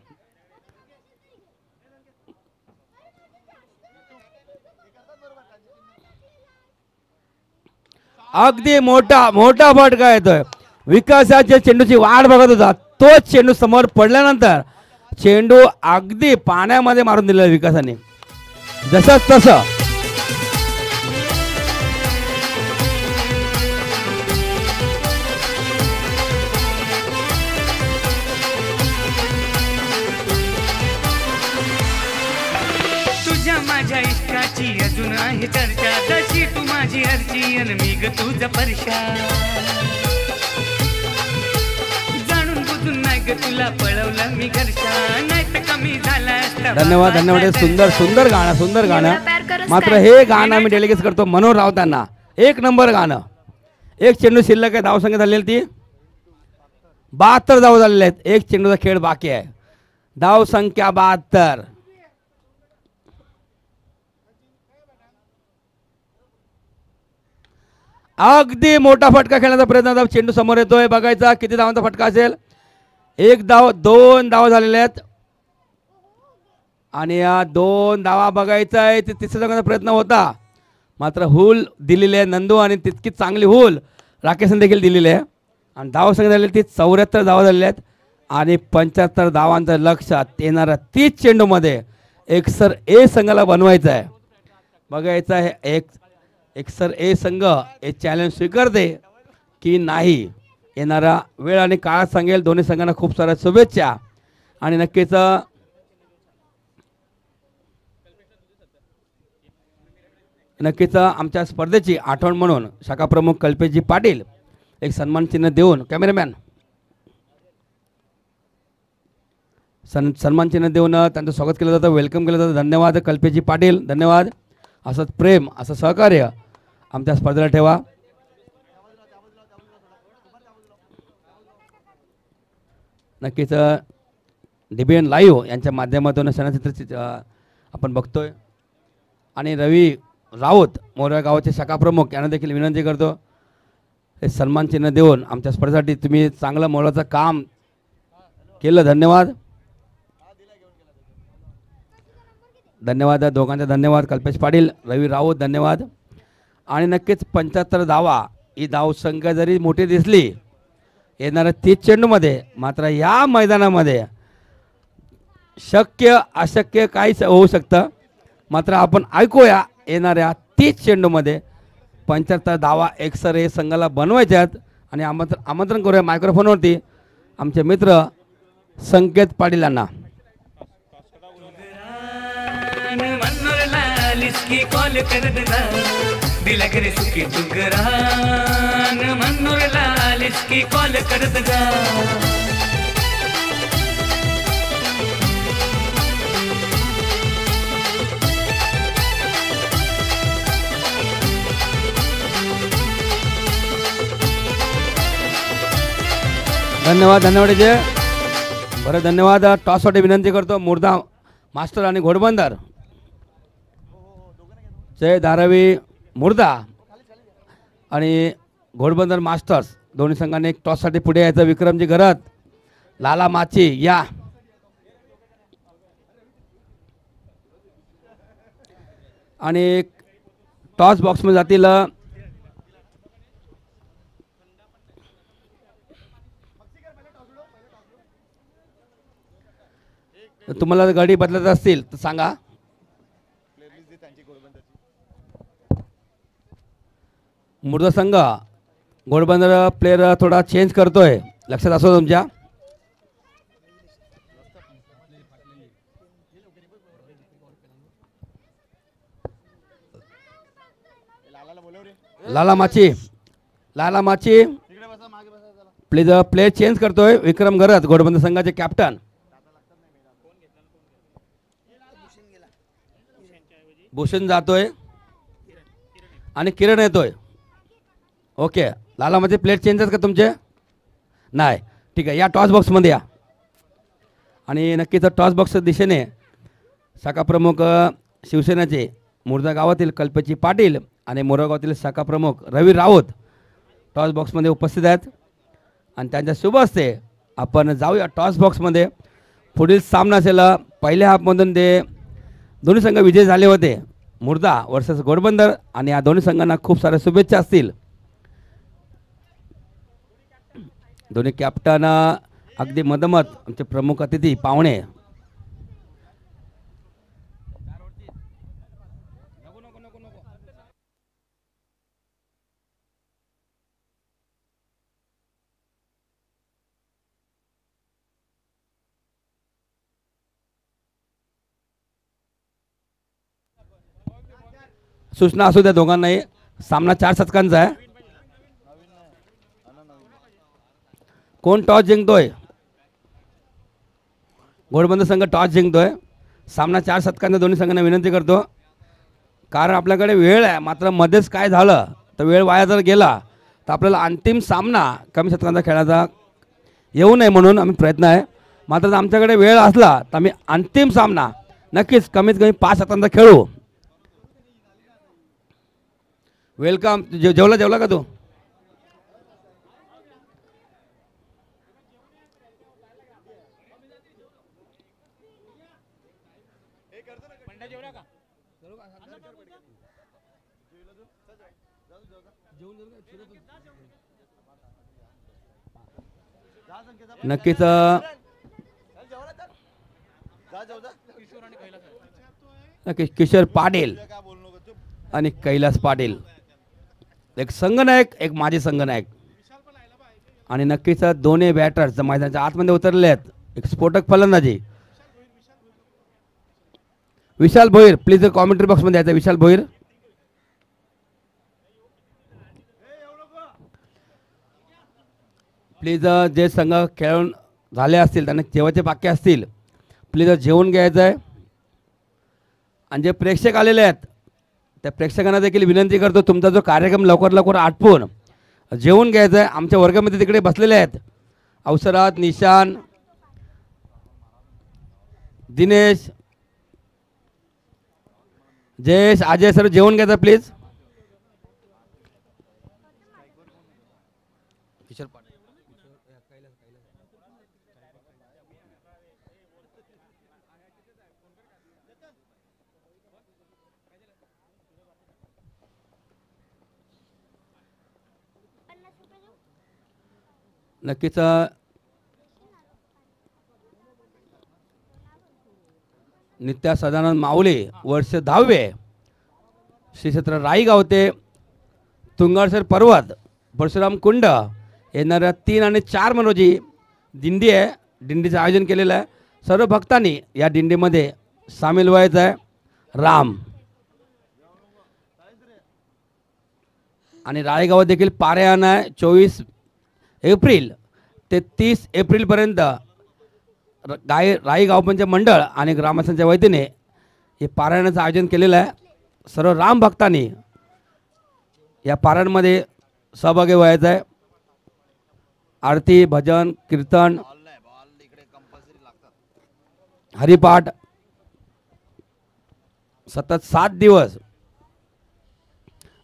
Speaker 1: अगदी मोठा मोठा फटका येतोय विकासाच्या चेंडूची वाट बघत होता तो चेंडू समोर पडल्यानंतर चेंडू अगदी पाण्यामध्ये मारून दिला विकासाने जसंच तसं
Speaker 3: तुझ्या माझ्या इष्टाची अजून आहे चर्चा जशी तू माझी अर्ची अन मी ग तुझा परशा जाणून बुजून नाही ग तुला पळवलं मी घरच्या नाही तर कमी झाला
Speaker 1: धन्यवाद धन्यवाद सुंदर गाणं मात्र हे गाणं मी डेलिगेट करतो मनोहर राऊतांना 1 नंबर गाणं 1 चेंडू शिल्लक आहे धावसंख्या झालेली ती 72 धाव झालेले आहेत 1 चेंडूचा खेळ बाकी आहे धाव संख्या 72 अगदी मोठा फटका खेळण्याचा प्रयत्न चेंडू समोर येतोय बघायचा किती धावांचा फटका असेल 1 धाव 2 धावा झालेल्या आहेत आणि या 2 धावा बघायचा आहे ते तिसऱ्या धावांचा प्रयत्न होता मात्र हुल दिलेली आहे नंदू आणि तितकीच चांगली हुल राकेशने देखील दिलेली आहे आणि धावसंख्या झालेली ती 74 धावा झालेल्या आहेत आणि 75 धावांचं लक्षात येणाऱ्या 30 चेंडूमध्ये एक्सर ए संघाला बनवायचं आहे बघायचं आहे एक्सर ए संघ हे चॅलेंज स्वीकारते की नाही येणारा वेळ आणि काळ सांगेल दोन्ही संघांना खूप साऱ्या शुभेच्छा आणि नक्कीच आमच्या स्पर्धेची आठवण म्हणून शाखा प्रमुख कल्पेशजी पाटील एक सन्मान चिन्ह देऊन कॅमेरामॅन सन्मान चिन्ह देऊन त्यांचं स्वागत केलं जातं वेलकम केलं जातं धन्यवाद कल्पेशजी पाटील धन्यवाद असंच प्रेम असं सहकार्य आमच्या स्पर्धेला ठेवा नक्कीच डीबीएन लाईव्ह यांच्या माध्यमातून सणाचित्र आपण बघतोय आणि रवी राऊत मोरया गावाचे शाखा प्रमुख यांना देखील विनंती करतो हे सन्मान चिन्ह देऊन आमच्या स्पर्धेसाठी तुम्ही चांगलं मोलाचं काम केलं धन्यवाद धन्यवाद दोघांचे धन्यवाद कल्पेश पाटील रवी राऊत धन्यवाद आणि नक्कीच 75 धावा ही धावसंख्या जरी मोठी दिसली येणाऱ्या 30 चेंडूमध्ये, मात्र या मैदानामध्ये शक्य अशक्य काहीच होऊ शकतं. मात्र आपण ऐकूया येणाऱ्या 30 चेंडूमध्ये 75 धावा एकसर हे संघाला बनवायचे आहेत. आणि आमंत्रण करूया मायक्रोफोनवरती आमचे मित्र संकेत पाटील यांना.
Speaker 3: की कॉल करत जा दिला घरी सुखी डुंगरान मनोरला आलीस की कॉल करत जा.
Speaker 1: धन्यवाद धन्यवाद जय. बरं धन्यवाद. टॉससाठी विनंती करतो मुर्दा मास्टर आणि घोडबंदर जय धारावी मुर्दा आणि घोडबंदर मास्टर्स दोन्ही संघांनी एक टॉससाठी पुढे यायचं. विक्रमजी घरत, लाला माची या. आणि टॉस बॉक्समध्ये जातील तुम्हाला गाडी बदलत असतील तर सांगा. मुर्दा संघ घोडबंदर प्लेयर थोडा चेंज करतोय, लक्षात असो तुमच्या. लाला माची प्लीज प्लेयर चेंज करतोय. विक्रम घरत घोडबंदर संघाचे कॅप्टन. भूषण जातोय आणि किरण येतोय. ओके, लाला माझे प्लेट चेंज आहेत का तुमचे? नाही, ठीक आहे. या टॉस बॉक्समध्ये या. आणि नक्कीच टॉस बॉक्स दिशेने शाखा प्रमुख शिवसेनेचे मुर्दा गावातील कल्पेची पाटील आणि मोरगावातील शाखा प्रमुख रवी राऊत टॉस बॉक्समध्ये उपस्थित आहेत. आणि त्यांच्या शुभ हस्ते आपण जाऊया टॉस बॉक्समध्ये. पुढील सामना असेल पहिल्या हाफमधून ते दोन्ही संघ विजय झाले होते, मुर्दा वर्सेस घोडबंदर. आणि या दोन्ही संघांना खूप साऱ्या शुभेच्छा असतील. दोन्ही कॅप्टन अगदी मधमत आमचे प्रमुख अतिथी पाहुणे. सूचना असू द्या दोघांनाही. सामना 4 षटकांचा आहे. कोण टॉस जिंकतोय? घोडबंदर संघ टॉस जिंकतोय. सामना 4 षटकांचा. दोन्ही संघांना विनंती करतो, कारण आपल्याकडे वेळ आहे. मात्र मध्येच काय झालं तर वेळ वाया जर गेला तर आपल्याला अंतिम सामना कमी षटकांचा खेळायचा येऊ नये म्हणून आम्ही प्रयत्न आहे. मात्र जर आमच्याकडे वेळ असला तर आम्ही अंतिम सामना नक्कीच कमीत कमी 5 षटकांचा खेळू. वेलकम. जेवला का तू? नक्कीच नक्कीच किशोर पाटील आणि कैलास पाटील, एक संघनायक एक माजी संघनायक. आणि नक्कीच दोन्ही बॅटर्स मैदानाच्या आतमध्ये उतरले आहेत. एक स्फोटक फलंदाजी. विशाल भोईर प्लीज कॉमेंट्री बॉक्समध्ये यायचं. विशाल भोईर. प्लीज जे संघ खेळून झाले असतील त्यांना जेवायचे बाकी असतील प्लीज जेवून घ्यायचं आहे. आणि जे प्रेक्षक आलेले आहेत त्या प्रेक्षकांना देखील विनंती करतो, तुमचा जो कार्यक्रम लवकर लवकर आटपून जेवून घ्यायचं आहे. आमच्या वर्गामध्ये तिकडे बसलेले आहेत अवसरात, निशान, दिनेश, जयेश, अजय सर जेवून घ्यायचं प्लीज. नक्कीच नित्या सदानंद माऊले वर्ष 10वे श्री क्षेत्र राईगाव ते तुंगारसर पर्वत परशुराम कुंड येणाऱ्या 3 आणि 4 मे रोजी दिंडी आहे. दिंडीचं आयोजन केलेलं आहे. सर्व भक्तांनी या दिंडीमध्ये सामील व्हायचं आहे. राम आणि राळेगावात देखील पारायण आहे. 24 एप्रिल ते 30 एप्रिलपर्यंत राई गावपंचायत मंडळ आणि ग्रामस्थांच्या वतीने हे पारायणाचं आयोजन केलेलं आहे. सर्व राम भक्तांनी या पारायणामध्ये सहभागी व्हायचं आहे. आरती भजन कीर्तन हरिपाठ सतत 7 दिवस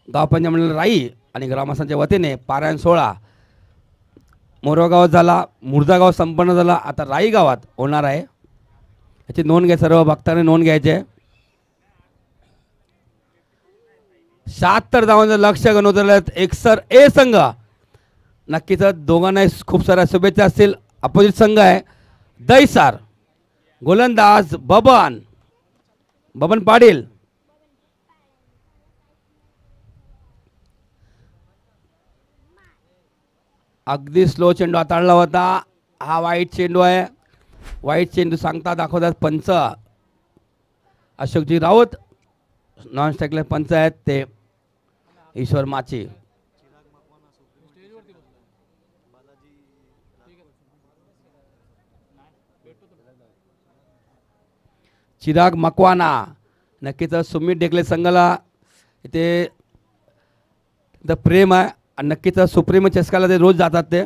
Speaker 1: गावपंचायत मंडळ राई आणि ग्रामस्थांच्या वतीने पारायण सोहळा मोरगाव गावात झाला. मुर्दा गाव संपन्न झाला. आता राई गावात होणार आहे. याची नोंद घ्या. सर्व भक्तांनी नोंद घ्यायची आहे. 76 धावांचं लक्ष्य घेऊन उतरलेत एकसर ए संघ. नक्कीच दोघांनाही खूप साऱ्या शुभेच्छा असतील. अपोजिट संघ आहे दैसार. गोलंदाज बबन पाटील. अगदी स्लो चेंडू हाताळला होता. हा वाईट चेंडू आहे. वाईट चेंडू सांगता दाखवतात पंच अशोकजी राऊत. नॉन स्ट्राईकला पंच आहेत ते ईश्वर माची. चिराग मकवाना. नक्कीच सुमित डेकले संघाला इथे प्रेम आहे आणि नक्कीच सुप्रीम चषकाला ते रोज जातात. ते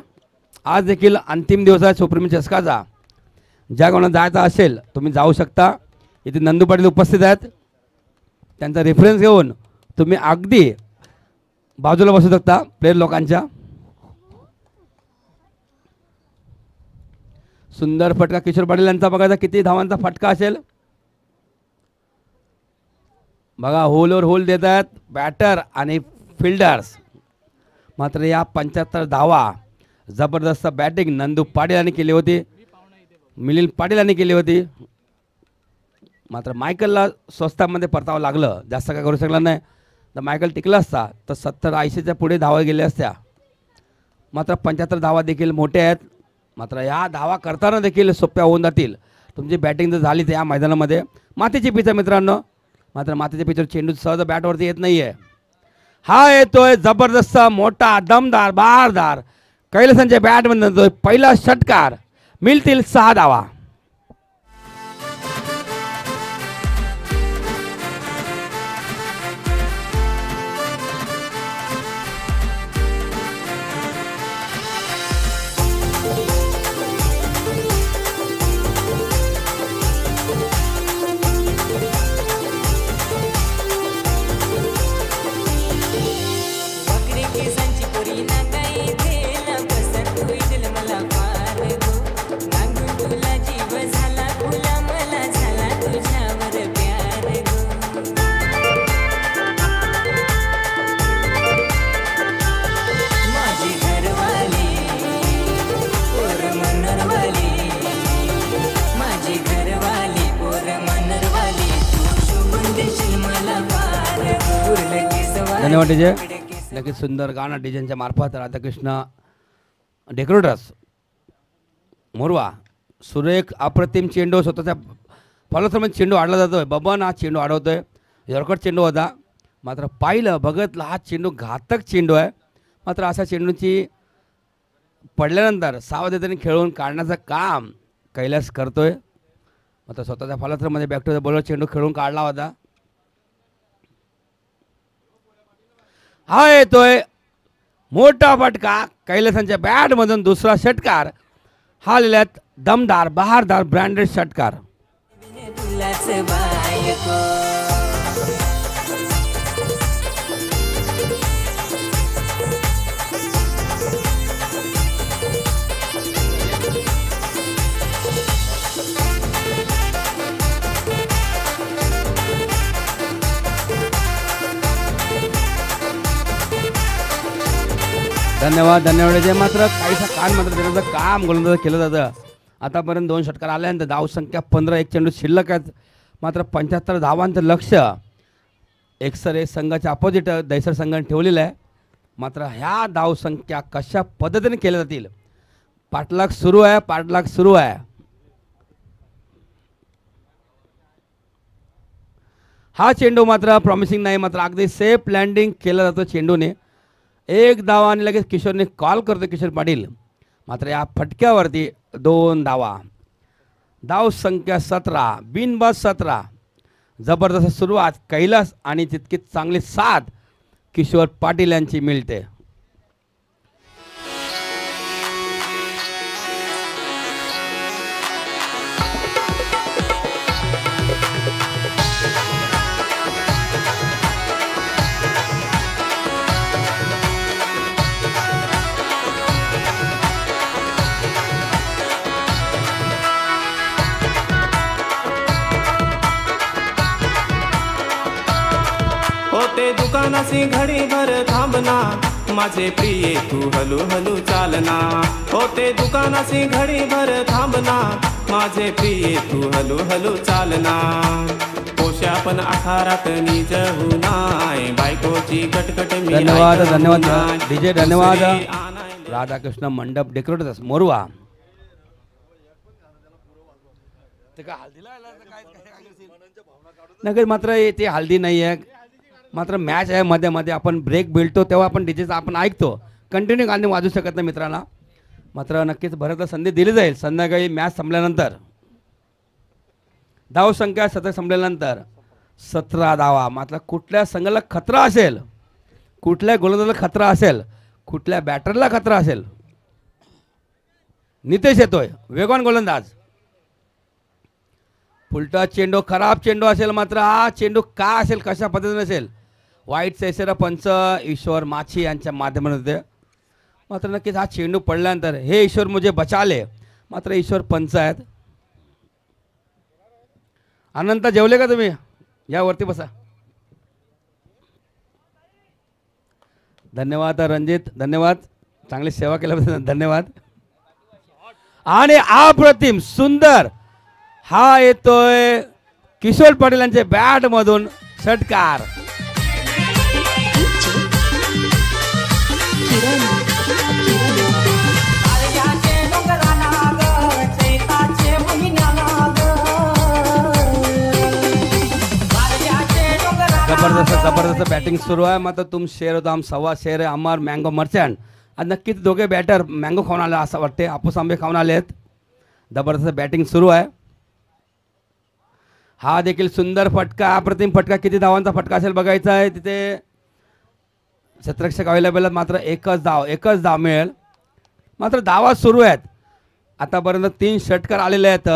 Speaker 1: आज देखील अंतिम दिवस आहे सुप्रीम चषकाचा. ज्या कोणाला जायचं असेल तुम्ही जाऊ शकता. इथे नंदू पाटील उपस्थित आहेत. त्यांचा रेफरन्स घेऊन तुम्ही अगदी बाजूला बसू शकता प्लेयर लोकांच्या. सुंदर फटका किशोर पाटील यांचा. बघायचा किती धावांचा फटका असेल. बघा होलवर होल देत आहेत बॅटर आणि फिल्डर्स. मात्र या 75 धावा जबरदस्त बॅटिंग नंदू पाटील यांनी केली होती. मिलिंद पाटील यांनी केली होती. मात्र मायकलला स्वस्तामध्ये परतावं लागलं. जास्त काय करू शकला नाही. तर मायकल टिकला असता तर 70-80च्या पुढे धावा गेल्या असत्या. मात्र 75 धावा देखील मोठ्या आहेत. मात्र या धावा करताना देखील सोप्या होऊन जातील. तुमची बॅटिंग जर झाली तर या मैदानामध्ये मातीची पिच आहे मित्रांनो. मात्र मातीच्या पिचवर चेंडू सहज बॅटवरती येत नाही आहे. हा येतोय जबरदस्त मोठा दमदार बहारदार कैलासांच्या बॅटमध्ये येतोय पहिला षटकार. मिळतील 6 धावा. धन्यवाद डीजे. नक्कीच सुंदर गाणं डीजेंच्या मार्फत राधाकृष्ण डेकोरेटर्स मोरवा. सुरेख अप्रतिम चेंडू स्वतःच्या फॉलोसरमध्ये चेंडू आडला जातोय. बबन हा चेंडू अडवतोय. यॉर्कर चेंडू होता. मात्र पाहिलं बघतला हा चेंडू घातक चेंडू आहे. मात्र अशा चेंडूची पडल्यानंतर सावधानतेने खेळून काढण्याचं काम कैलास करतोय. मात्र स्वतःच्या फॉलोसरमध्ये बॅक टू द बॉलर चेंडू खेळून काढला होता. हा येतोय मोठा फटका कैलासांच्या बॅटमधून दुसरा षटकार. हा लिहिल्यात दमदार बहारदार ब्रँडेड षटकार. धन्यवाद धन्यवाद. जे मात्र काहीसा कान मात्र देण्याचं काम गोलंदाज केलं जातं. आतापर्यंत 2 षटकार आल्यानंतर धावसंख्या 15, एक चेंडू शिल्लक आहेत. मात्र 75 धावांचं लक्ष एकसरे संघाच्या अपोजिट दैसर संघाने ठेवलेलं आहे. मात्र ह्या धावसंख्या कशा पद्धतीने केल्या जातील, पाठलाग सुरू आहे, पाठलाग सुरू आहे. हा चेंडू मात्र प्रॉमिसिंग नाही, मात्र अगदी सेफ लँडिंग केलं जातं चेंडूने. एक धावा आणि लगेच किशोरने कॉल करतो, किशोर पाटील. मात्र या फटक्यावरती 2 धावा. धाव संख्या 17, बिनबाद 17. जबरदस्त सुरुवात कैलास आणि तितकीच चांगली साथ किशोर पाटील यांची मिळते.
Speaker 4: होते दुकानासी घडी भर थांबना, माझे प्रिय तू हलू हलू चालना. होते दुकानासी घडी भर थांबना, माझे प्रिय तू हलू हलू चालना. पोशा पण आखारात निज हुनाय, बायकोची कटकट मी
Speaker 1: धन्यवाद धन्यवाद डीजे. धन्यवाद राधाकृष्ण मंडप डेकोरेटर्स मोरवा. नगर मात्र ते हल्दी नाही आहे, मात्र मॅच आहे. मध्ये मध्ये आपण ब्रेक मिळतो तेव्हा आपण डीजेचा आपण ऐकतो. कंटिन्यू गाणी वाजू शकत नाही मित्रांना. मात्र नक्कीच भरतला संधी दिली जाईल संध्याकाळी मॅच संपल्यानंतर. धावसंख्या 17 संपल्यानंतर 17 धावा. मात्र कुठल्या संघाला खतरा असेल, कुठल्या गोलंदाजाला खतरा असेल, कुठल्या बॅटरला खतरा असेल. नितेश येतोय, वेगवान गोलंदाज. उलटा चेंडू, खराब चेंडू असेल. मात्र हा चेंडू का असेल, कशा पद्धतीने असेल, वाईट सैसेरा पंच ईश्वर माछी यांच्या माध्यमातून होते. मात्र नक्कीच हा चेंडू पडल्यानंतर हे ईश्वर मुझे बचाले. मात्र ईश्वर पंच आहेत. अनंत जेवले का तुम्ही? यावरती बसा. धन्यवाद रणजित, धन्यवाद, चांगली सेवा केल्याबद्दल धन्यवाद. आणि अप्रतिम सुंदर हा येतोय किशोर पाटील यांच्या बॅट मधून षटकार. जबरदस्त बॅटिंग सुरू आहे. मात्र तुम शेर होता, हम सव्वा शेर आहे. अमर मँगो मर्चंट. आज नक्कीच दोघे बॅटर मँगो खाऊन आले असं वाटते, हापूस आंबे खाऊन आले आहेत. जबरदस्त बॅटिंग सुरू आहे. हा देखील सुंदर फटका, अप्रतिम फटका. किती धावांचा फटका असेल बघायचा आहे. तिथे क्षेत्ररक्षक अवेलेबल आहेत. मात्र एकच धाव मिळेल. मात्र धावा सुरू आहेत. आतापर्यंत 3 षटकार आलेले आहेत.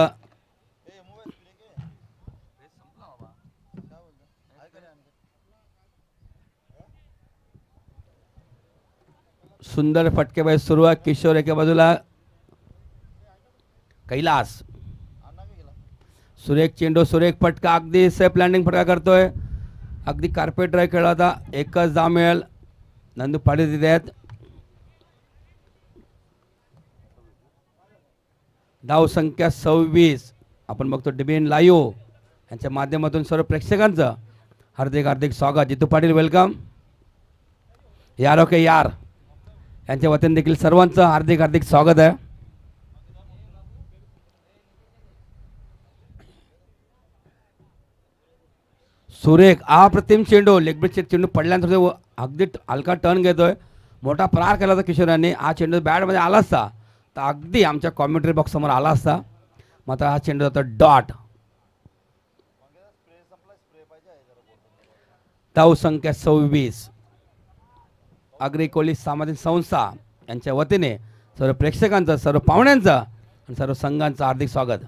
Speaker 1: सुंदर फटकेबाजी सुरू आहे. किशोर एका बाजूला, कैलास. सुरेख चेंडू, सुरेख फटका, अगदी सेफ लँडिंग फटका करतोय. अगदी कार्पेट ड्राईव्ह खेळला होता. एकच धाव मिळेल. नंदू पाटील तिथे आहेत. धाव संख्या 26. आपण बघतो डिबेन लाईव्ह यांच्या माध्यमातून सर्व प्रेक्षकांचं हार्दिक स्वागत. जितू पाटील वेलकम. यार ओके यार यांच्या वतीने देखील सर्वांचं हार्दिक स्वागत आहे. सुरेख अप्रतिम चेंडू, लेग ब्रेक चेंडू पडल्यानंतर अगदी हलका टर्न घेतोय. मोठा प्रहार केला होता किशोरांनी. हा चेंडू बॅटमध्ये आला असता तर अगदी आमच्या कॉमेंट्री बॉक्स समोर आला असता. मात्र हा चेंडू होता डॉट. धाव संख्या 26. अग्री कोहली सामाजिक संस्था यांच्या वतीने सर्व प्रेक्षकांचं, सर्व पाहुण्यांचं आणि सर्व संघांचं हार्दिक स्वागत.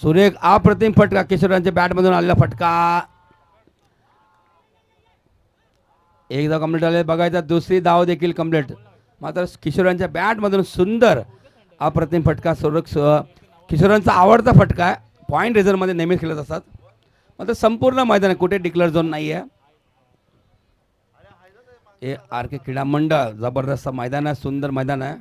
Speaker 1: सुरेख अप्रतिम फटका, किशोरांच्या बॅटमधून आलेला फटका. एक धाव कंप्लीट झाले बघायचा. दुसरी धाव देखील कंप्लीट. मात्र किशोरांच्या बॅटमधून सुंदर अप्रतिम फटका. किशोरांचा आवडता फटका आहे. पॉईंट रिझर्वमध्ये नेहमीच खेळत असतात. मात्र संपूर्ण मैदान कुठे डिक्लेअर झोन नाही आहे. ARK क्रीडा मंडळ. जबरदस्त मैदान आहे, सुंदर मैदान आहे.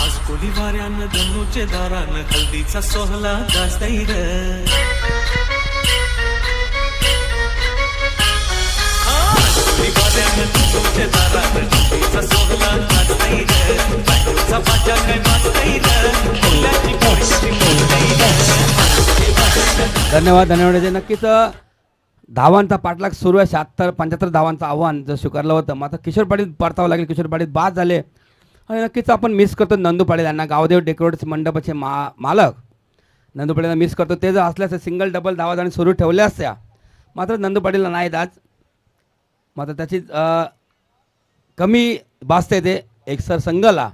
Speaker 5: आज कोली वाऱ्यानं धनुचे दारानं हल्दीचा सोहळा गाजतय र. आज कोली वाऱ्यानं धनुचे दारानं हल्दीचा सोहळा गाजतय र. बायकोचा बाजा काय वाजतय र. फुलाची पोळी मोजतय र.
Speaker 1: धन्यवाद धन्यवाद. नक्कीच धावांचा पाठलाग सुरू आहे. 76-75 धावांचं आव्हान जर स्वीकारलं होतं, मात्र किशोर पाटील परतावं लागेल. किशोर पाटील बाद झाले आणि नक्कीच आपण मिस करतो नंदू पाटील यांना. गावदेव डेकोरेट्स मंडपाचे मालक नंदू पाटीलला मिस करतो. ते जर असल्यास सिंगल डबल धावा आणि सुरू ठेवल्या असत्या, मात्र नंदू पाटीलला नाहीत आज. मात्र त्याची कमी भासते ते एकसर संघाला.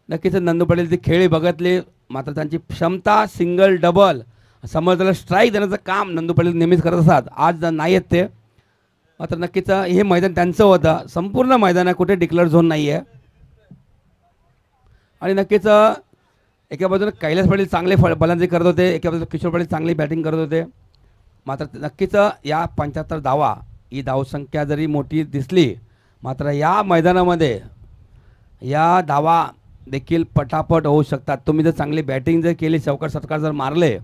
Speaker 1: नक्कीच नंदू पाटील ती खेळी बघितली, मात्र त्यांची क्षमता सिंगल डबल समोरच्याला स्ट्राईक देण्याचं काम नंदू पाटील नेहमीच करत असतात. आज नाही आहेत ते, मात्र नक्कीच हे मैदान त्यांचं होतं. संपूर्ण मैदान आहे, कुठे डिक्लेअर झोन नाही आहे. आणि नक्कीच एका बाजूने कैलास पाटील चांगले फलंदाजी करत होते, एका बाजूला किशोर पाटील चांगली बॅटिंग करत होते. मात्र नक्कीच या 75 धावा ही धावसंख्या जरी मोठी दिसली, मात्र या मैदानामध्ये या धावा देखील पटापट होऊ शकतात. तुम्ही जर चांगली बॅटिंग जर केली, चौकार षटकार जर मारले,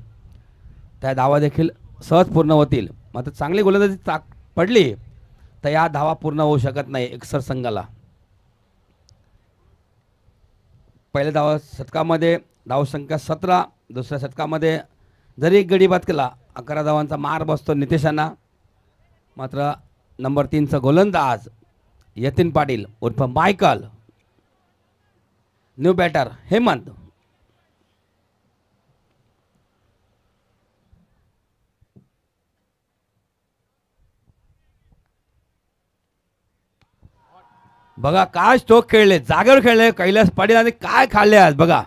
Speaker 1: त्या धावा देखील सहज पूर्ण होतील. मात्र चांगली गोलंदाजी पडली तर या धावा पूर्ण होऊ शकत नाही एकसर संघाला. पहिल्या धावा षटकामध्ये धावसंख्या 17, दुसऱ्या षटकामध्ये जरी एक गडी बाद केला, 11 धावांचा मार बसतो नितेशांना. मात्र नंबर 3चा गोलंदाज यतीन पाटील उर्फ मायकल, न्यू बॅटर हेमंत. बघा काय स्ट्रोक खेळले, जागेवर खेळले कैलास पाटील आणि काय खाल्ले आज बघा.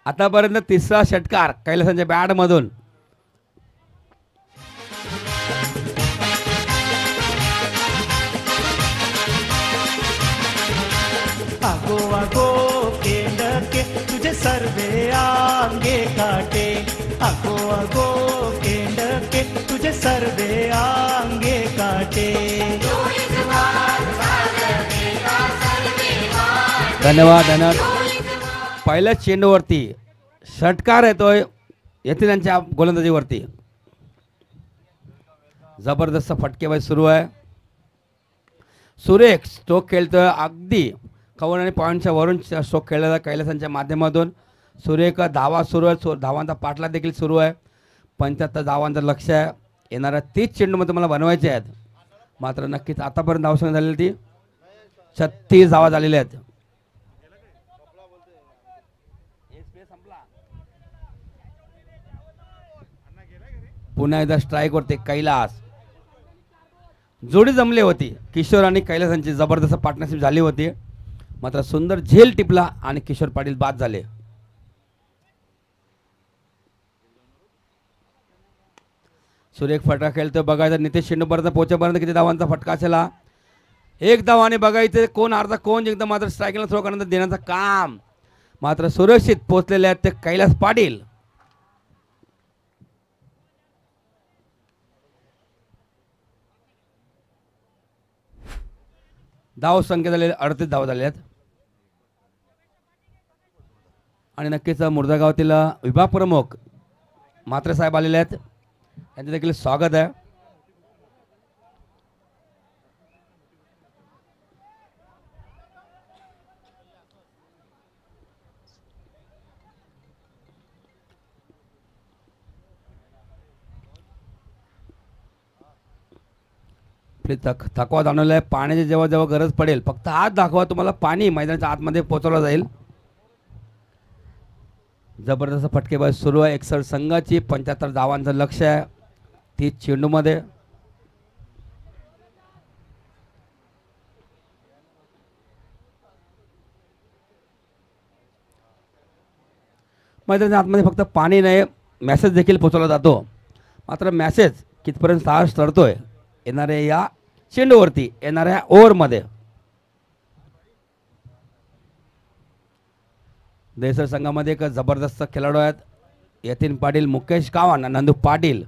Speaker 1: आतापर्यंत तिसरा षटकार कैलासांच्या बॅटमधून.
Speaker 6: आगो आगो केंडके तुझे सर्वे आंगे काटे. आगो आगो केंडके तुझे सर्वे आंगे काटे.
Speaker 1: धन्यवाद धन्यवाद. पहिल्या चेंडूवरती षटकार येतोय यतीनांच्या गोलंदाजीवरती. जबरदस्त फटकेबाजी सुरू आहे. सुरेख स्ट्रोक खेळतोय, अगदी कवन आणि पॉईंटच्या वरून स्ट्रोक खेळलेला कैलासांच्या माध्यमातून. सुरेख धावा सुरू आहे, धावांचा पाठला देखील सुरू आहे. 75 धावांचं लक्ष आहे. येणाऱ्या 30 चेंडूमध्ये तुम्हाला बनवायचे आहेत. मात्र नक्कीच आतापर्यंत धावसंख्या झालेली ती 36 धावा झालेल्या आहेत. पुन्हा एकदा स्ट्राईक वरती कैलास. जोडी जमली होती, किशोर आणि कैलासांची जबरदस्त पार्टनरशिप झाली होती. मात्र सुंदर झेल टिपला आणि किशोर पाटील बाद झाले. सुरेख फटका खेळतोय, बघायचं नितेश चेंडूपर्यंत पोहोचेपर्यंत किती धावांचा फटका असेला. एक धावाने बघायचं कोण अर्धा कोण जिंकतं. मात्र स्ट्राईकला थ्रो करण्याचं देण्याचं काम मात्र सुरक्षित पोहोचलेले आहेत ते कैलास पाटील. धाव संख्या झालेले 38 धावा झाले आहेत. आणि नक्कीच मुर्दा गावातील विभाग प्रमुख म्हात्रे साहेब आलेले आहेत, त्यांचे देखील स्वागत आहे. थकवा जाणवला आहे. पाण्याची जेव्हा जेव्हा गरज पडेल फक्त हात दाखवा, तुम्हाला पाणी मैदानाच्या आतमध्ये पोहोचवलं जाईल. जबरदस्त फटकेबाजी सुरू आहे. एकसर संघाची 75 धावांचं लक्ष आहे. तीच चेंडूमध्ये मैदानाच्या आतमध्ये फक्त पाणी नाही, मॅसेज देखील पोचवला जातो. मात्र मॅसेज कितपर्यंत साहस ठरतोय येणाऱ्या या चेंडूवरती येणाऱ्या ओव्हरमध्ये. देसर संघामध्ये एक जबरदस्त खेळाडू आहेत, यतीन पाटील, मुकेश कावान, नंदू पाटील.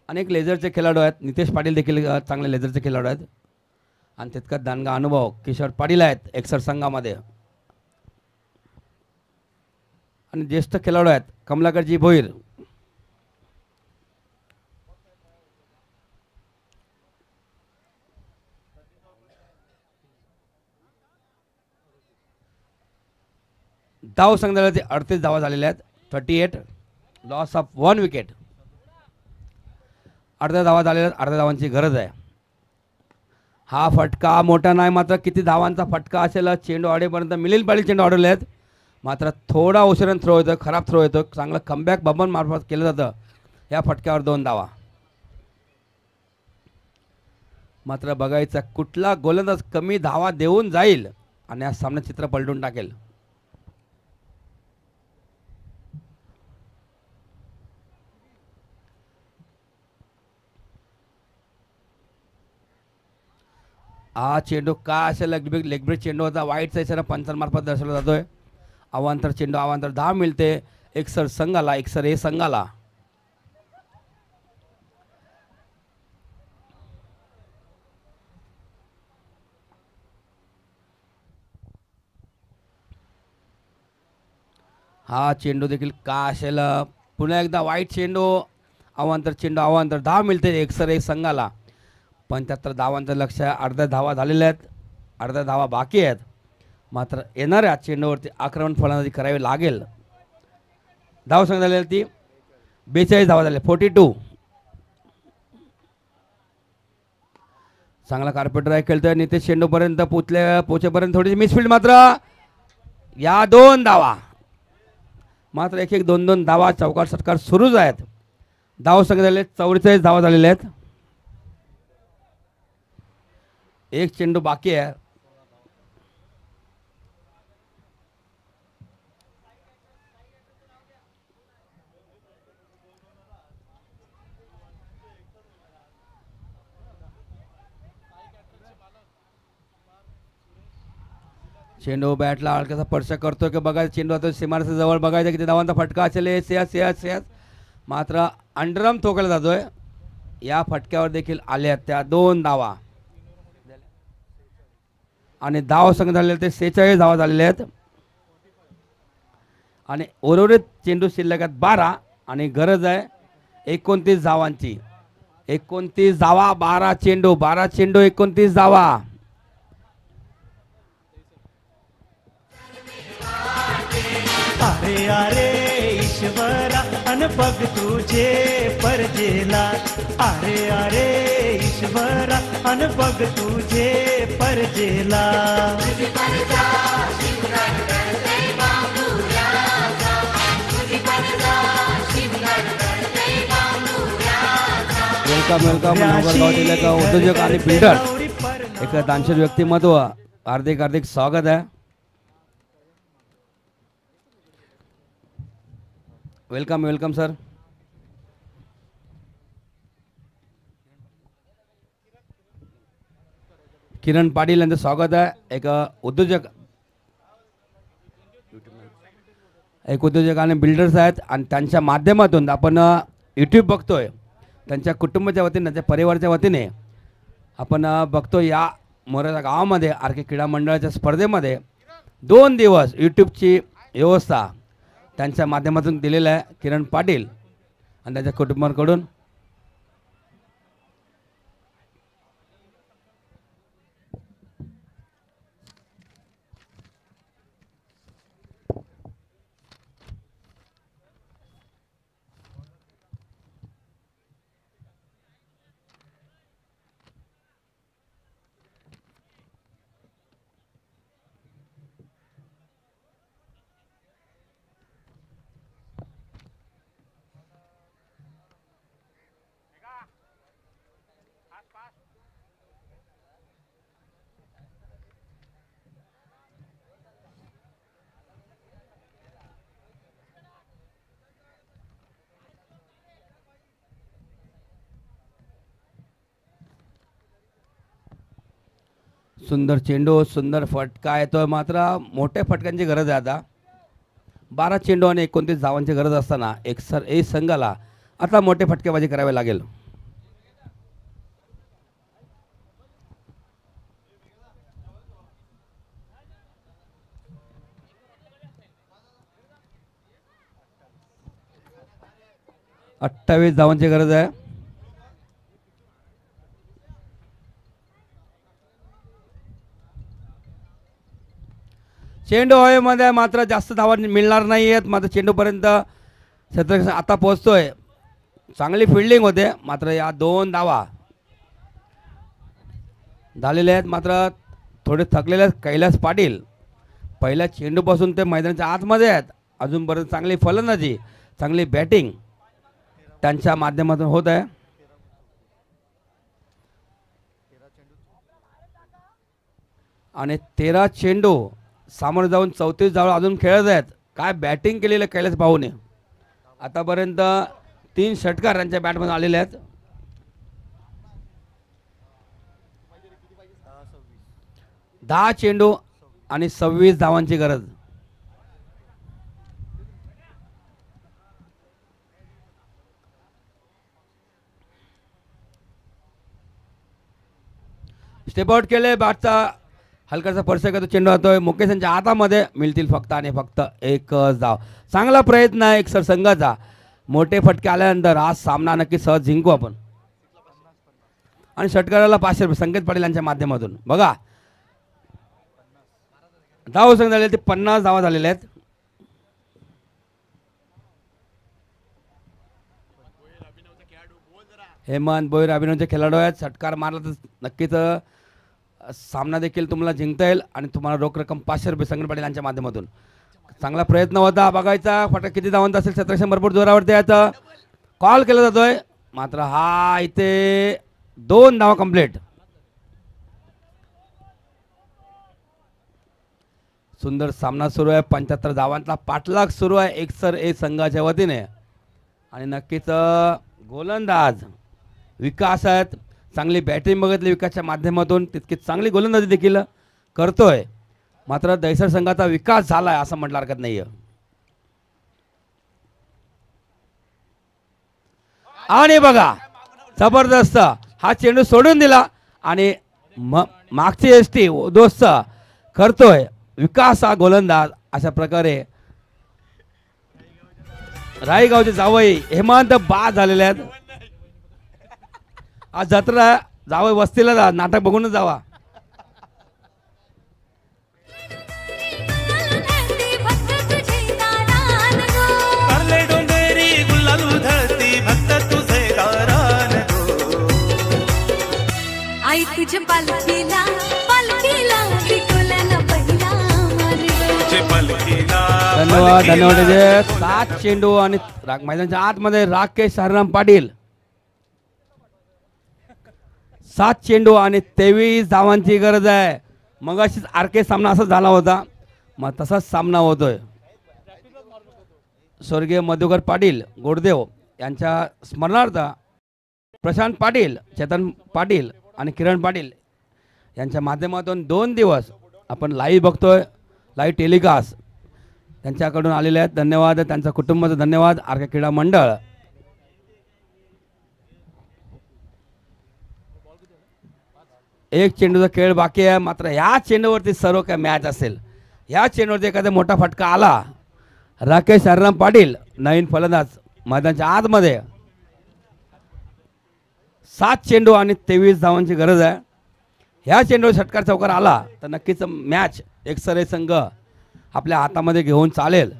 Speaker 1: अनेक लेझरचे खेळाडू आहेत, नितेश पाटील देखील चांगले लेझरचे खेळाडू आहेत. आणि तितकाच दांडगा अनुभव किशोर पाटील आहेत एकसर संघामध्ये. आणि ज्येष्ठ खेळाडू आहेत कमलाकरजी भोईर. धाव संघाचे 38 धावा झालेल्या आहेत, 38, लॉस ऑफ 1 विकेट. अर्ध्या धावा झालेल्या आहेत, अर्ध्या धावांची गरज आहे. हा फटका मोठा नाही, मात्र किती धावांचा फटका असेल चेंडू आडेपर्यंत मिलिंद पाटील चेंडू अडवले आहेत. मात्र थोडा उशिराने थ्रो येतो, खराब थ्रो येतो. चांगलं कमबॅक बबन मार्फत केलं जातं. या फटक्यावर 2 धावा. मात्र बघायचं कुठला गोलंदाज कमी धावा देऊन जाईल आणि या सामन्यात चित्र पलटून टाकेल. हा चेंडू का असेल लेगब्रेक चेंडू होता, वाईटचा इशारा पंचांमार्फत दर्शवला जातोय. अवांतर चेंडू, अवांतर धाव मिळते एकसर संघाला, एकसर ए संघाला. हा चेंडू देखील का असेल, पुन्हा एकदा वाईट चेंडू, अवांतर चेंडू, अवांतर धाव मिळते एकसर ए संघाला. 75 धावांचं लक्ष आहे, अर्ध्या धावा झालेल्या आहेत, अर्ध्या धावा बाकी आहेत. मात्र येणाऱ्या चेंडूवरती आक्रमण फलंदाजी करावी लागेल. धाव संख्या झालेली ती 42 धावा झाल्या, 42. चांगला कार्पेट ड्राईव्ह खेळतोय नितेश चेंडूपर्यंत पोचेपर्यंत थोडीशी मिसफिल्ड. मात्र या 2 धावा, मात्र एक 2-2 धावा चौकार षटकार सुरूच आहेत. धाव संख्या झाले 44 धावा झालेल्या आहेत. एक चेंडू बाकी आहे. चेंडू बॅटला हलकासा स्पर्श करतो की बघायचं, चेंडू आता सीमारेषे जवळ बघायचं किती धावांचा फटका असेल. सेस मात्र अंडरआर्म ठोकला जातोय. या फटक्यावर देखील आल्या त्या 2 धावा आणि धाव संख्या झालेले ते 46 धावा झालेले आहेत. आणि उर्वरित चेंडू शिल्लक आहेत 12 आणि गरज आहे 29 धावांची. 29 धावा, 12 चेंडू, 29 धावा.
Speaker 6: अरे अरे ईश्वरा अन बघ तुझे परजेला. अरे अरे ईश्वरा अन बघ तुझे परजेला.
Speaker 1: वेलकम गावातील एक उद्योजक आणि बिल्डर, एक दानशूर व्यक्तिमत्व, हार्दिक स्वागत आहे. Welcome sir. किरण पाटील यांचं स्वागत आहे. एक उद्योजक आणि बिल्डर्स आहेत आणि त्यांच्या माध्यमातून आपण यूट्यूब बघतोय. त्यांच्या कुटुंबाच्या वतीने, त्यांच्या परिवाराच्या वतीने आपण बघतो या मोऱ्याच्या गावामध्ये आर के क्रीडा मंडळाच्या स्पर्धेमध्ये 2 दिवस यूट्यूबची व्यवस्था त्यांच्या माध्यमातून दिलेलं आहे किरण पाटील आणि त्यांच्या कुटुंबाकडून. सुंदर चेंडू, सुंदर फटका येतोय, मात्र मोठ्या फटक्यांची गरज आहे आता. 12 चेंडू आणि 29 धावांची गरज असताना ए संघाला आता मोठे फटकेबाजी करावे लागेल. अठ्ठावीस धावांची गरज आहे. चेंडू हवेमध्ये मात्र जास्त धावा मिळणार नाही आहेत. मात्र चेंडूपर्यंत क्षेत्ररक्षण आता पोहोचतोय. चांगली फिल्डिंग होते, मात्र या 2 धावा झालेल्या आहेत. मात्र थोडे थकलेले आहेत कैलास पाटील. पहिल्या चेंडूपासून ते मैदानाच्या आतमध्ये आहेत. अजूनपर्यंत चांगली फलंदाजी, चांगली बॅटिंग त्यांच्या माध्यमातून होत आहे. आणि 13 चेंडू सामोरं जाऊन 34 धावा अजून खेळत आहेत. काय बॅटिंग केलेलं कैलास भाऊने. आतापर्यंत 3 षटकार त्यांच्या बॅटमधून आलेले आहेत. 10 चेंडू आणि 26 धावांची गरज. स्टेप आउट केले. बॅटचा हलकासा स्पर्श करतो, चेंडू जातोय मुकेश यांच्या हातामध्ये. मिळतील फक्त आणि फक्त एकच धाव. चांगला प्रयत्न आहे एकसर संघाचा. मोठे फटके आल्यानंतर हा सामना नक्की सहज जिंकू आपण. आणि षटकाराला 500 रुपये संकेत पाटील यांच्या माध्यमातून. बघा धाव संख्या झाली ते 50 धावा झालेल्या आहेत. हेमंत भोईर अभिनवचे खेळाडू आहेत. षटकार मारला तर नक्कीच सामना देखील तुम्हाला जिंकता येईल आणि तुम्हाला रोख रक्कम 500 रुपये संकेत पाटील यांच्या माध्यमातून. चांगला प्रयत्न होता. बघायचा फटका किती धावांचा असेल. क्षेत्ररक्षण भरपूर जोरावरती यायचं कॉल केला जातोय. मात्र हा इथे 2 धावा कंप्लीट. सुंदर सामना सुरू आहे. 75 धावांचा पाठलाग सुरू आहे एकसर ए संघाच्या वतीने. आणि नक्कीच गोलंदाज विकास आहेत. चांगली बॅटिंग बघितली विकासच्या माध्यमातून, तितकीच चांगली गोलंदाजी देखील करतोय. मात्र दैसर संघाचा विकास झालाय असं म्हटलं हरकत नाहीये. आणि बघा जबरदस्त हा चेंडू सोडून दिला आणि मागची एसटी दोस्त करतोय विकास हा गोलंदाज. अशा प्रकारे रायगावचे जावई हेमंत बाद झालेले आहेत. आज जत्रा जावई वस्तीला जा, नाटक बघूनच जावा.
Speaker 2: करले डोंगरी गुलाल उधळती भक्त तुझे दारान
Speaker 7: आई तुझ्या पालखीला पालखीला विठोला ना पहिला मारगं.
Speaker 2: तुझे पलकीला
Speaker 1: धन्यवाद धन्यवाद. 7 चेंडू आणि मैदानाच्या आतमध्ये राकेश हरराम पाटील. 7 चेंडू आणि 23 धावांची गरज आहे. मग अशीच आरके सामना असा झाला होता, मग तसाच सामना होतोय. स्वर्गीय मधुकर पाटील गोडदेव यांच्या स्मरणार्थ प्रशांत पाटील, चेतन पाटील आणि किरण पाटील यांच्या माध्यमातून 2 दिवस आपण लाईव्ह बघतोय. लाईव्ह टेलिकास्ट त्यांच्याकडून आलेले आहेत. धन्यवाद त्यांच्या कुटुंबाचा धन्यवाद. आरके क्रीडा मंडळ एक चेंडूचा खेळ बाकी आहे. मात्र ह्या चेंडूवरती सर्व काय मॅच असेल. ह्या चेंडूवरती एखादा मोठा फटका आला. राकेश हरराम पाटील नवीन फलंदाज मैदानाच्या आतमध्ये. 7 चेंडू आणि 23 धावांची गरज आहे. ह्या चेंडूवर षटकार चौकार आला तर नक्कीच मॅच एकसरे संघ आपल्या हातामध्ये घेऊन चालेल.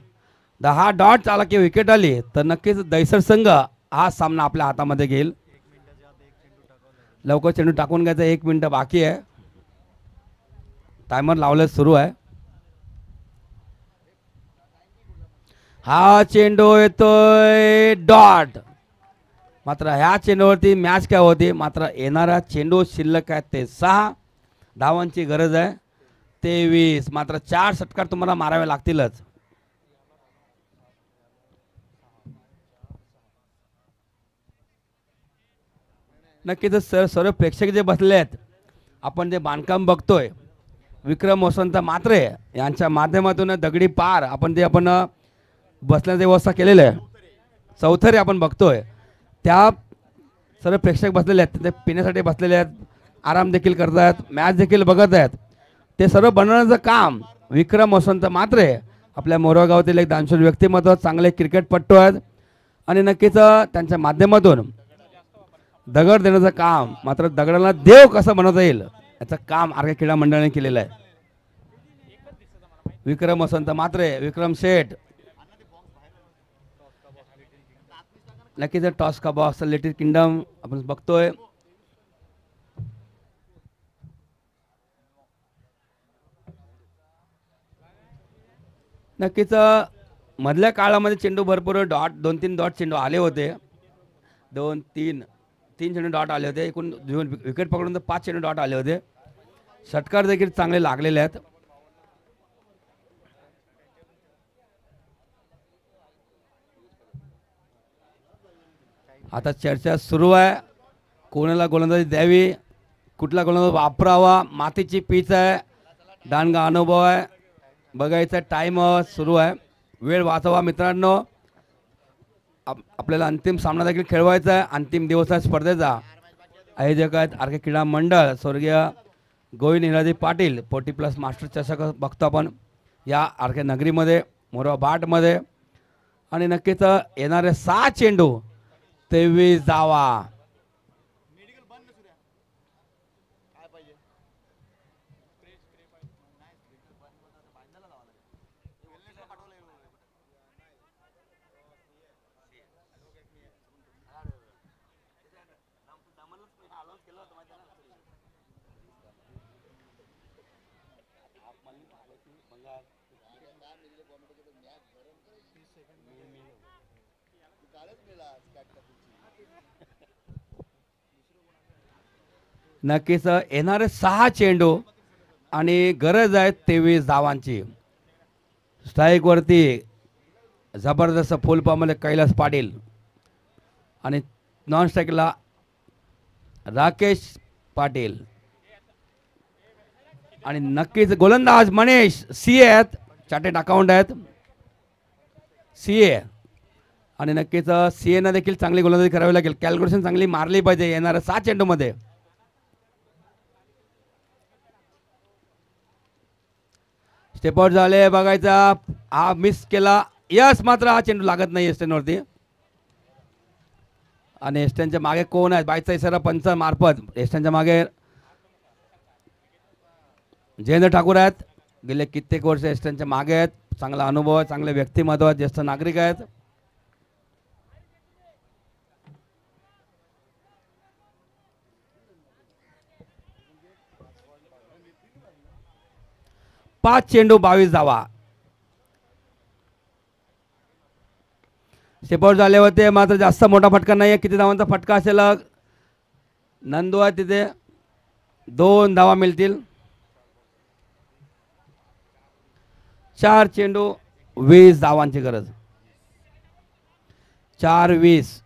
Speaker 1: 10 डॉट आला की विकेट आली तर नक्कीच दैसर संघ हा सामना आपल्या हातामध्ये घेईल. लवकर चेंडू टाकून घ्यायचा. 1 मिनिट बाकी आहे. टायमर लावलं सुरू आहे. हा चेंडू येतोय डॉट. मात्र ह्या चेंडूवरती मॅच काय होती. मात्र येणारा चेंडू शिल्लक आहे ते 6 धावांची गरज आहे 23. मात्र 4 षटकार तुम्हाला मारावे लागतीलच. नक्कीच सर्व प्रेक्षक जे बसले आहेत आपण जे बांधकाम बघतोय विक्रम वसंत म्हात्रे यांच्या माध्यमातून दगडी पार आपण बसण्याची व्यवस्था केलेली आहे, चौथरे आपण बघतोय, त्या सर्व प्रेक्षक बसलेले आहेत, ते पिण्यासाठी बसलेले आहेत, आराम देखील करत आहेत, मॅच देखील बघत आहेत. ते सर्व बनवण्याचं काम विक्रम वसंत म्हात्रे आपल्या मोरगाव गावातील एक दानशूर व्यक्तिमत्व, चांगले क्रिकेटपटू आहेत आणि नक्कीच त्यांच्या माध्यमातून दगड देण्याचं काम, मात्र दगडाला देव कसं बनवता येईल याचं काम आर के क्रीडा मंडळाने केलेलं आहे. विक्रम वसंत म्हात्रे, विक्रम शेठ, नक्कीच टॉस का बॉक्स लिटिल किंगडम आपण बघतोय. नक्कीच मधल्या काळामध्ये चेंडू भरपूर डॉट 2-3 डॉट चेंडू आले होते, 2-3 चेंडू डॉट आले होते, एकूण विकेट पकडून तर 5 चेंडू डॉट आले होते. षटकार देखील चांगले लागलेले आहेत. आता चर्चा सुरू आहे, कोणाला गोलंदाजी द्यावी, कुठला गोलंदाज वापरावा. मातीची पिच आहे, दांडगा अनुभव आहे, बघायचा टाईम सुरू आहे, वेळ वाचवा मित्रांनो. आपल्याला अंतिम सामना देखील खेळवायचा आहे, अंतिम दिवस आहे स्पर्धेचा. आयोजक आहेत आर के क्रीडा मंडळ, स्वर्गीय गोविंद हिराजी पाटील. 40+ मास्टर चषक बघतो आपण या आर के नगरीमध्ये, मोरवा बाटमध्ये. आणि नक्कीच येणारे 6 चेंडू 23 धावा. नक्कीच येणारे 6 चेंडू आणि गरज आहे 23 धावांची. स्ट्राईकवरती जबरदस्त फुलपामध्ये कैलास पाटील आणि नॉन स्ट्राईकला राकेश पाटील. आणि नक्कीच गोलंदाज मनीष सीए आहेत, चार्टेड अकाउंट आहेत सीए. आणि नक्कीच सीएनं देखील चांगली गोलंदाजी करावी लागेल, कॅल्क्युलेशन चांगली मारली पाहिजे येणाऱ्या 6 चेंडूमध्ये. स्टेप आउट झाले बघायचा, हा मिस केला, यस, मात्र हा चेंडू लागत नाही एस्टनवरती. आणि एस्टनच्या मागे कोण आहेत, बायचा इशारा पंच मार्फत एस्टनच्या मागे जयेंद्र ठाकूर आहेत, गेले कित्येक वर्ष एस्टनच्या मागे आहेत, चांगला अनुभव आहे, चांगले व्यक्तिमत्व आहेत, ज्येष्ठ नागरिक आहेत. पाच चेंडू 22 धावा. स्टेपआउट झाले होते, मात्र जास्त मोठा फटका नाही आहे. किती धावांचा फटका असेल, नंदू आहे तिथे, 2 धावा मिळतील. 4 चेंडू 20 धावांची गरज, 4-20.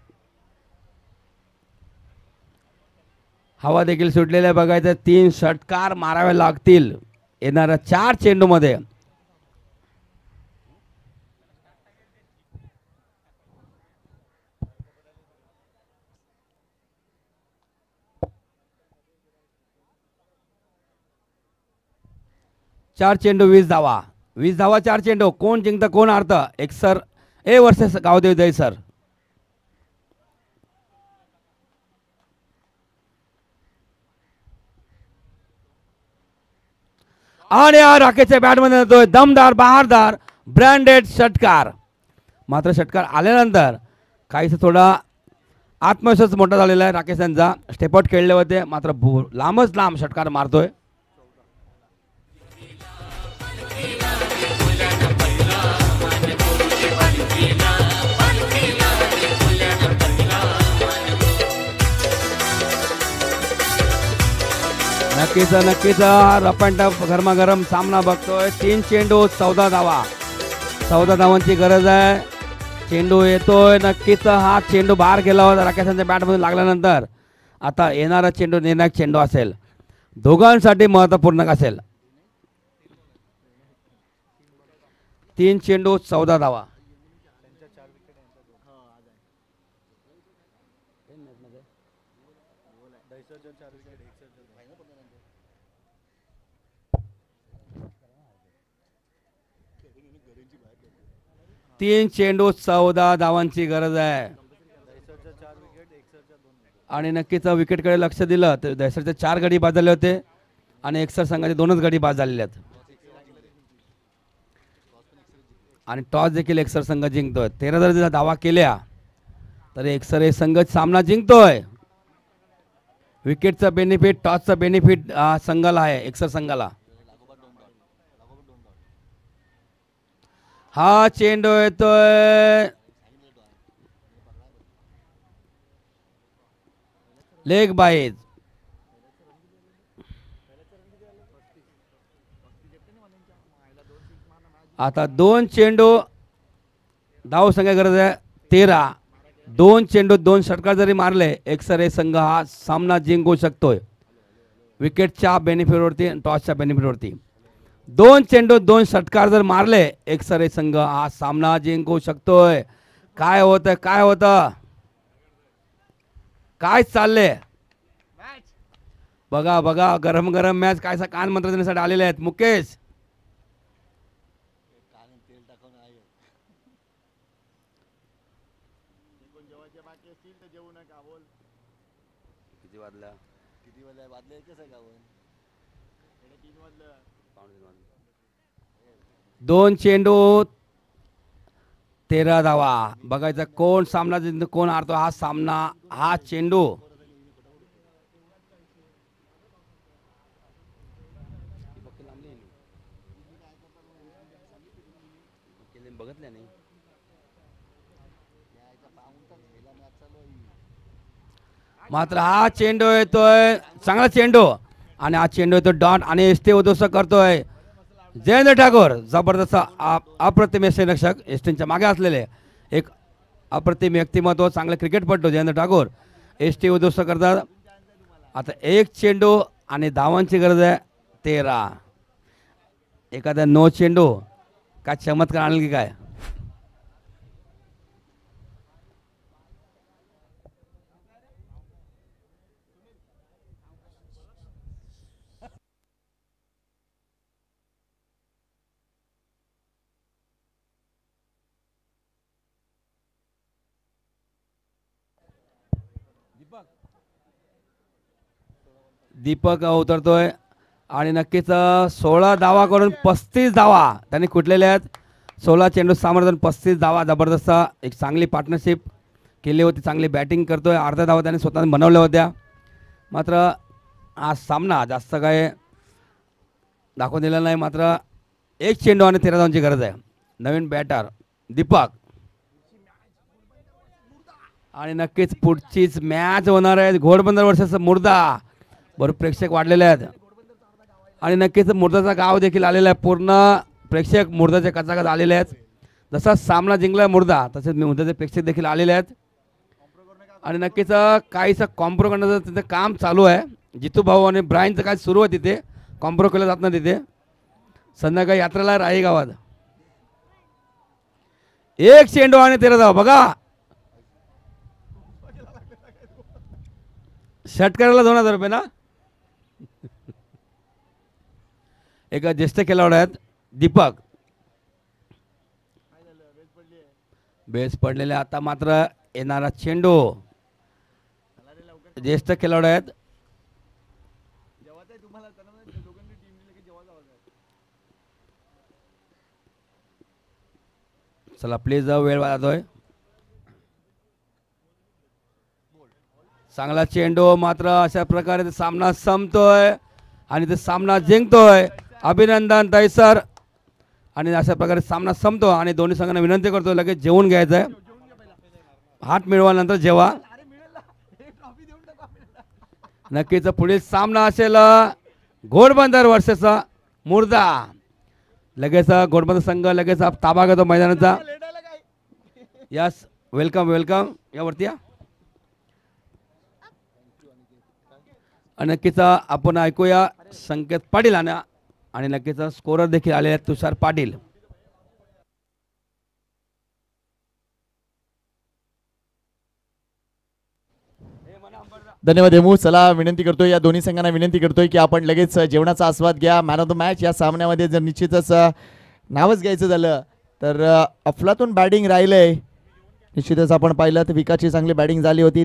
Speaker 1: हवा देखील सुटलेली आहे बघायचं, 3 षटकार मारावे लागतील येणाऱ्या 4 चेंडूमध्ये. चार चेंडू 20 धावा, 20 धावा 4 चेंडू. कोण जिंकतं कोण हारतं, एक सर ए वर्सेस गावदेव दही सर. आणि हा राकेशच्या बॅटमध्ये येतोय दमदार बहारदार ब्रँडेड षटकार. मात्र षटकार आल्यानंतर काहीसं थोडा आत्मविश्वास मोठा झालेला आहे राकेश यांचा. स्टेपआउट खेळले होते, मात्र लांबच लांब षटकार मारतोय. नक्कीच नक्कीच रफ अँड टफ गरमागरम सामना बघतोय. 3 चेंडू 14 धावा, 14 धावांची गरज आहे. चेंडू येतोय, नक्कीच हा चेंडू बाहेर गेला होता राकेशांच्या बॅटमधून लागल्यानंतर. आता येणारा चेंडू निर्णायक चेंडू असेल. दोघांसाठी महत्त्वपूर्ण असेल. 3 चेंडू 14 धावा. तीन चेंडू 14 धावांची गरज आहे. आणि नक्कीच विकेटकडे लक्ष दिलं तर दहशतचे 4 गडी बाद झाले होते आणि एक्सर संघाचे 2च गडी बाद झालेले आहेत. आणि टॉस देखील एक्सर संघ जिंकतोय. 13 जर धावा केल्या तर एक्सर हे संघ सामना जिंकतोय. विकेटचा बेनिफिट टॉसचा बेनिफिट संघाला आहे, एक्सर संघाला. हा चेंडू येतोय लेग बाईज. आता 2 चेंडू धाव संख्या गरज आहे 13. 2 चेंडू 2 षटकार जरी मारले एक्सर हे संघ हा सामना जिंकू शकतोय विकेटच्या बेनिफिटवरती टॉसच्या बेनिफिटवरती. 2 चेंडू 2 षटकार जर मारले एक्सर हे संघ हा सामना जिंकू शकतोय. काय होतं काय होतं काय चालले बघा बघा. गरम गरम मॅच कायसा कान मंत्र देण्यासाठी आलेले आहेत मुकेश. दोन चेंडू 13 धावा. बघायचं कोण सामना जिंकतो कोण हारतो हा सामना. हा चेंडू मात्र हा चेंडू येतोय चांगला चेंडू आणि हा चेंडू येतो डॉट आणि एसटी उद्ध्वस्त करतोय जयेंद्र ठाकूर. जबरदस्त अप्रतिम यष्टीरक्षक एसटीच्या मागे असलेले एक अप्रतिम व्यक्तिमत्व चांगले क्रिकेटपटू जयेंद्र ठाकूर एसटी उद्ध्वस्त करतात. आता 1 चेंडू आणि धावांची गरज आहे 13. एखादा 9 चेंडू काय चमत्कार आणेल की काय. दीपक उतरतोय आणि नक्कीच 16 धावा करून 35 धावा त्यांनी कुटलेल्या आहेत. 16 चेंडू सामोरं 35 धावा. जबरदस्त एक चांगली पार्टनरशिप केली होती. चांगली बॅटिंग करतोय. अर्ध्या धावा त्यांनी स्वतः बनवल्या होत्या. मात्र हा सामना जास्त काय दाखवून दिला नाही. मात्र 1 चेंडू आणि 13 धावांची गरज आहे. नवीन बॅटर दीपक आणि नक्कीच पुढचीच मॅच होणार आहे घोडबंदर वर्षाचा मुर्दा. बरोबर प्रेक्षक वाढलेले आहेत आणि नक्कीच मुर्दाचा गाव देखील आलेला आहे. पूर्ण प्रेक्षक मुर्दाच्या कचाकच आलेले आहेत. जसा सामना जिंकला मुर्दा तसेच मुर्दाचे प्रेक्षक देखील आलेले आहेत. आणि नक्कीच काहीसं कॉम्प्रो करण्याचं तिथे काम चालू आहे. जितू भाऊ आणि ब्रायनचं काय सुरू आहे तिथे कॉम्प्रो केलं जात नाही तिथे. संध्याकाळी यात्रेला राही गावात. 1 चेंडू आणि 13 धावा. बघा षटकाराला 2000 रुपये ना. एक ज्येष्ठ खेळाडू आहेत दीपक बेस पडलेले. आता मात्र येणारा चेंडू ज्येष्ठ खेळाडू आहेत चला प्लीज वेळ वाजतोय. चांगला चेंडू मात्र अशा प्रकारे सामना संपतोय आणि ते सामना जिंकतोय. अभिनंदन तैसर. आणि अशा प्रकारे सामना संपतो आणि दोन्ही संघांना विनंती करतो लगेच जेवून घ्यायचं आहे. हात मिळवल्यानंतर जेवा. नक्कीच पुढील सामना असेल घोडबंदर वर्सेस मुर्दा. लगेच घोडबंदर संघ लगेच ताबा घेतो मैदानाचा. यस वेलकम वेलकम यावरती या. आणि नक्कीच आपण ऐकूया संकेत पाटील आणि नक्कीच स्कोरर देखील आलेले आहेत तुषार पाटील.
Speaker 8: धन्यवाद हेमू. चला विनंती करतोय, या दोन्ही संघांना विनंती करतोय की आपण लगेच जेवणाचा आस्वाद घ्या. मॅन ऑफ द मॅच या सामन्यामध्ये जर निश्चितच नावच घ्यायचं झालं तर अफलातून बॅटिंग राहिलंय. निश्चितच आपण पाहिलं तर विकासची चांगली बॅटिंग झाली होती.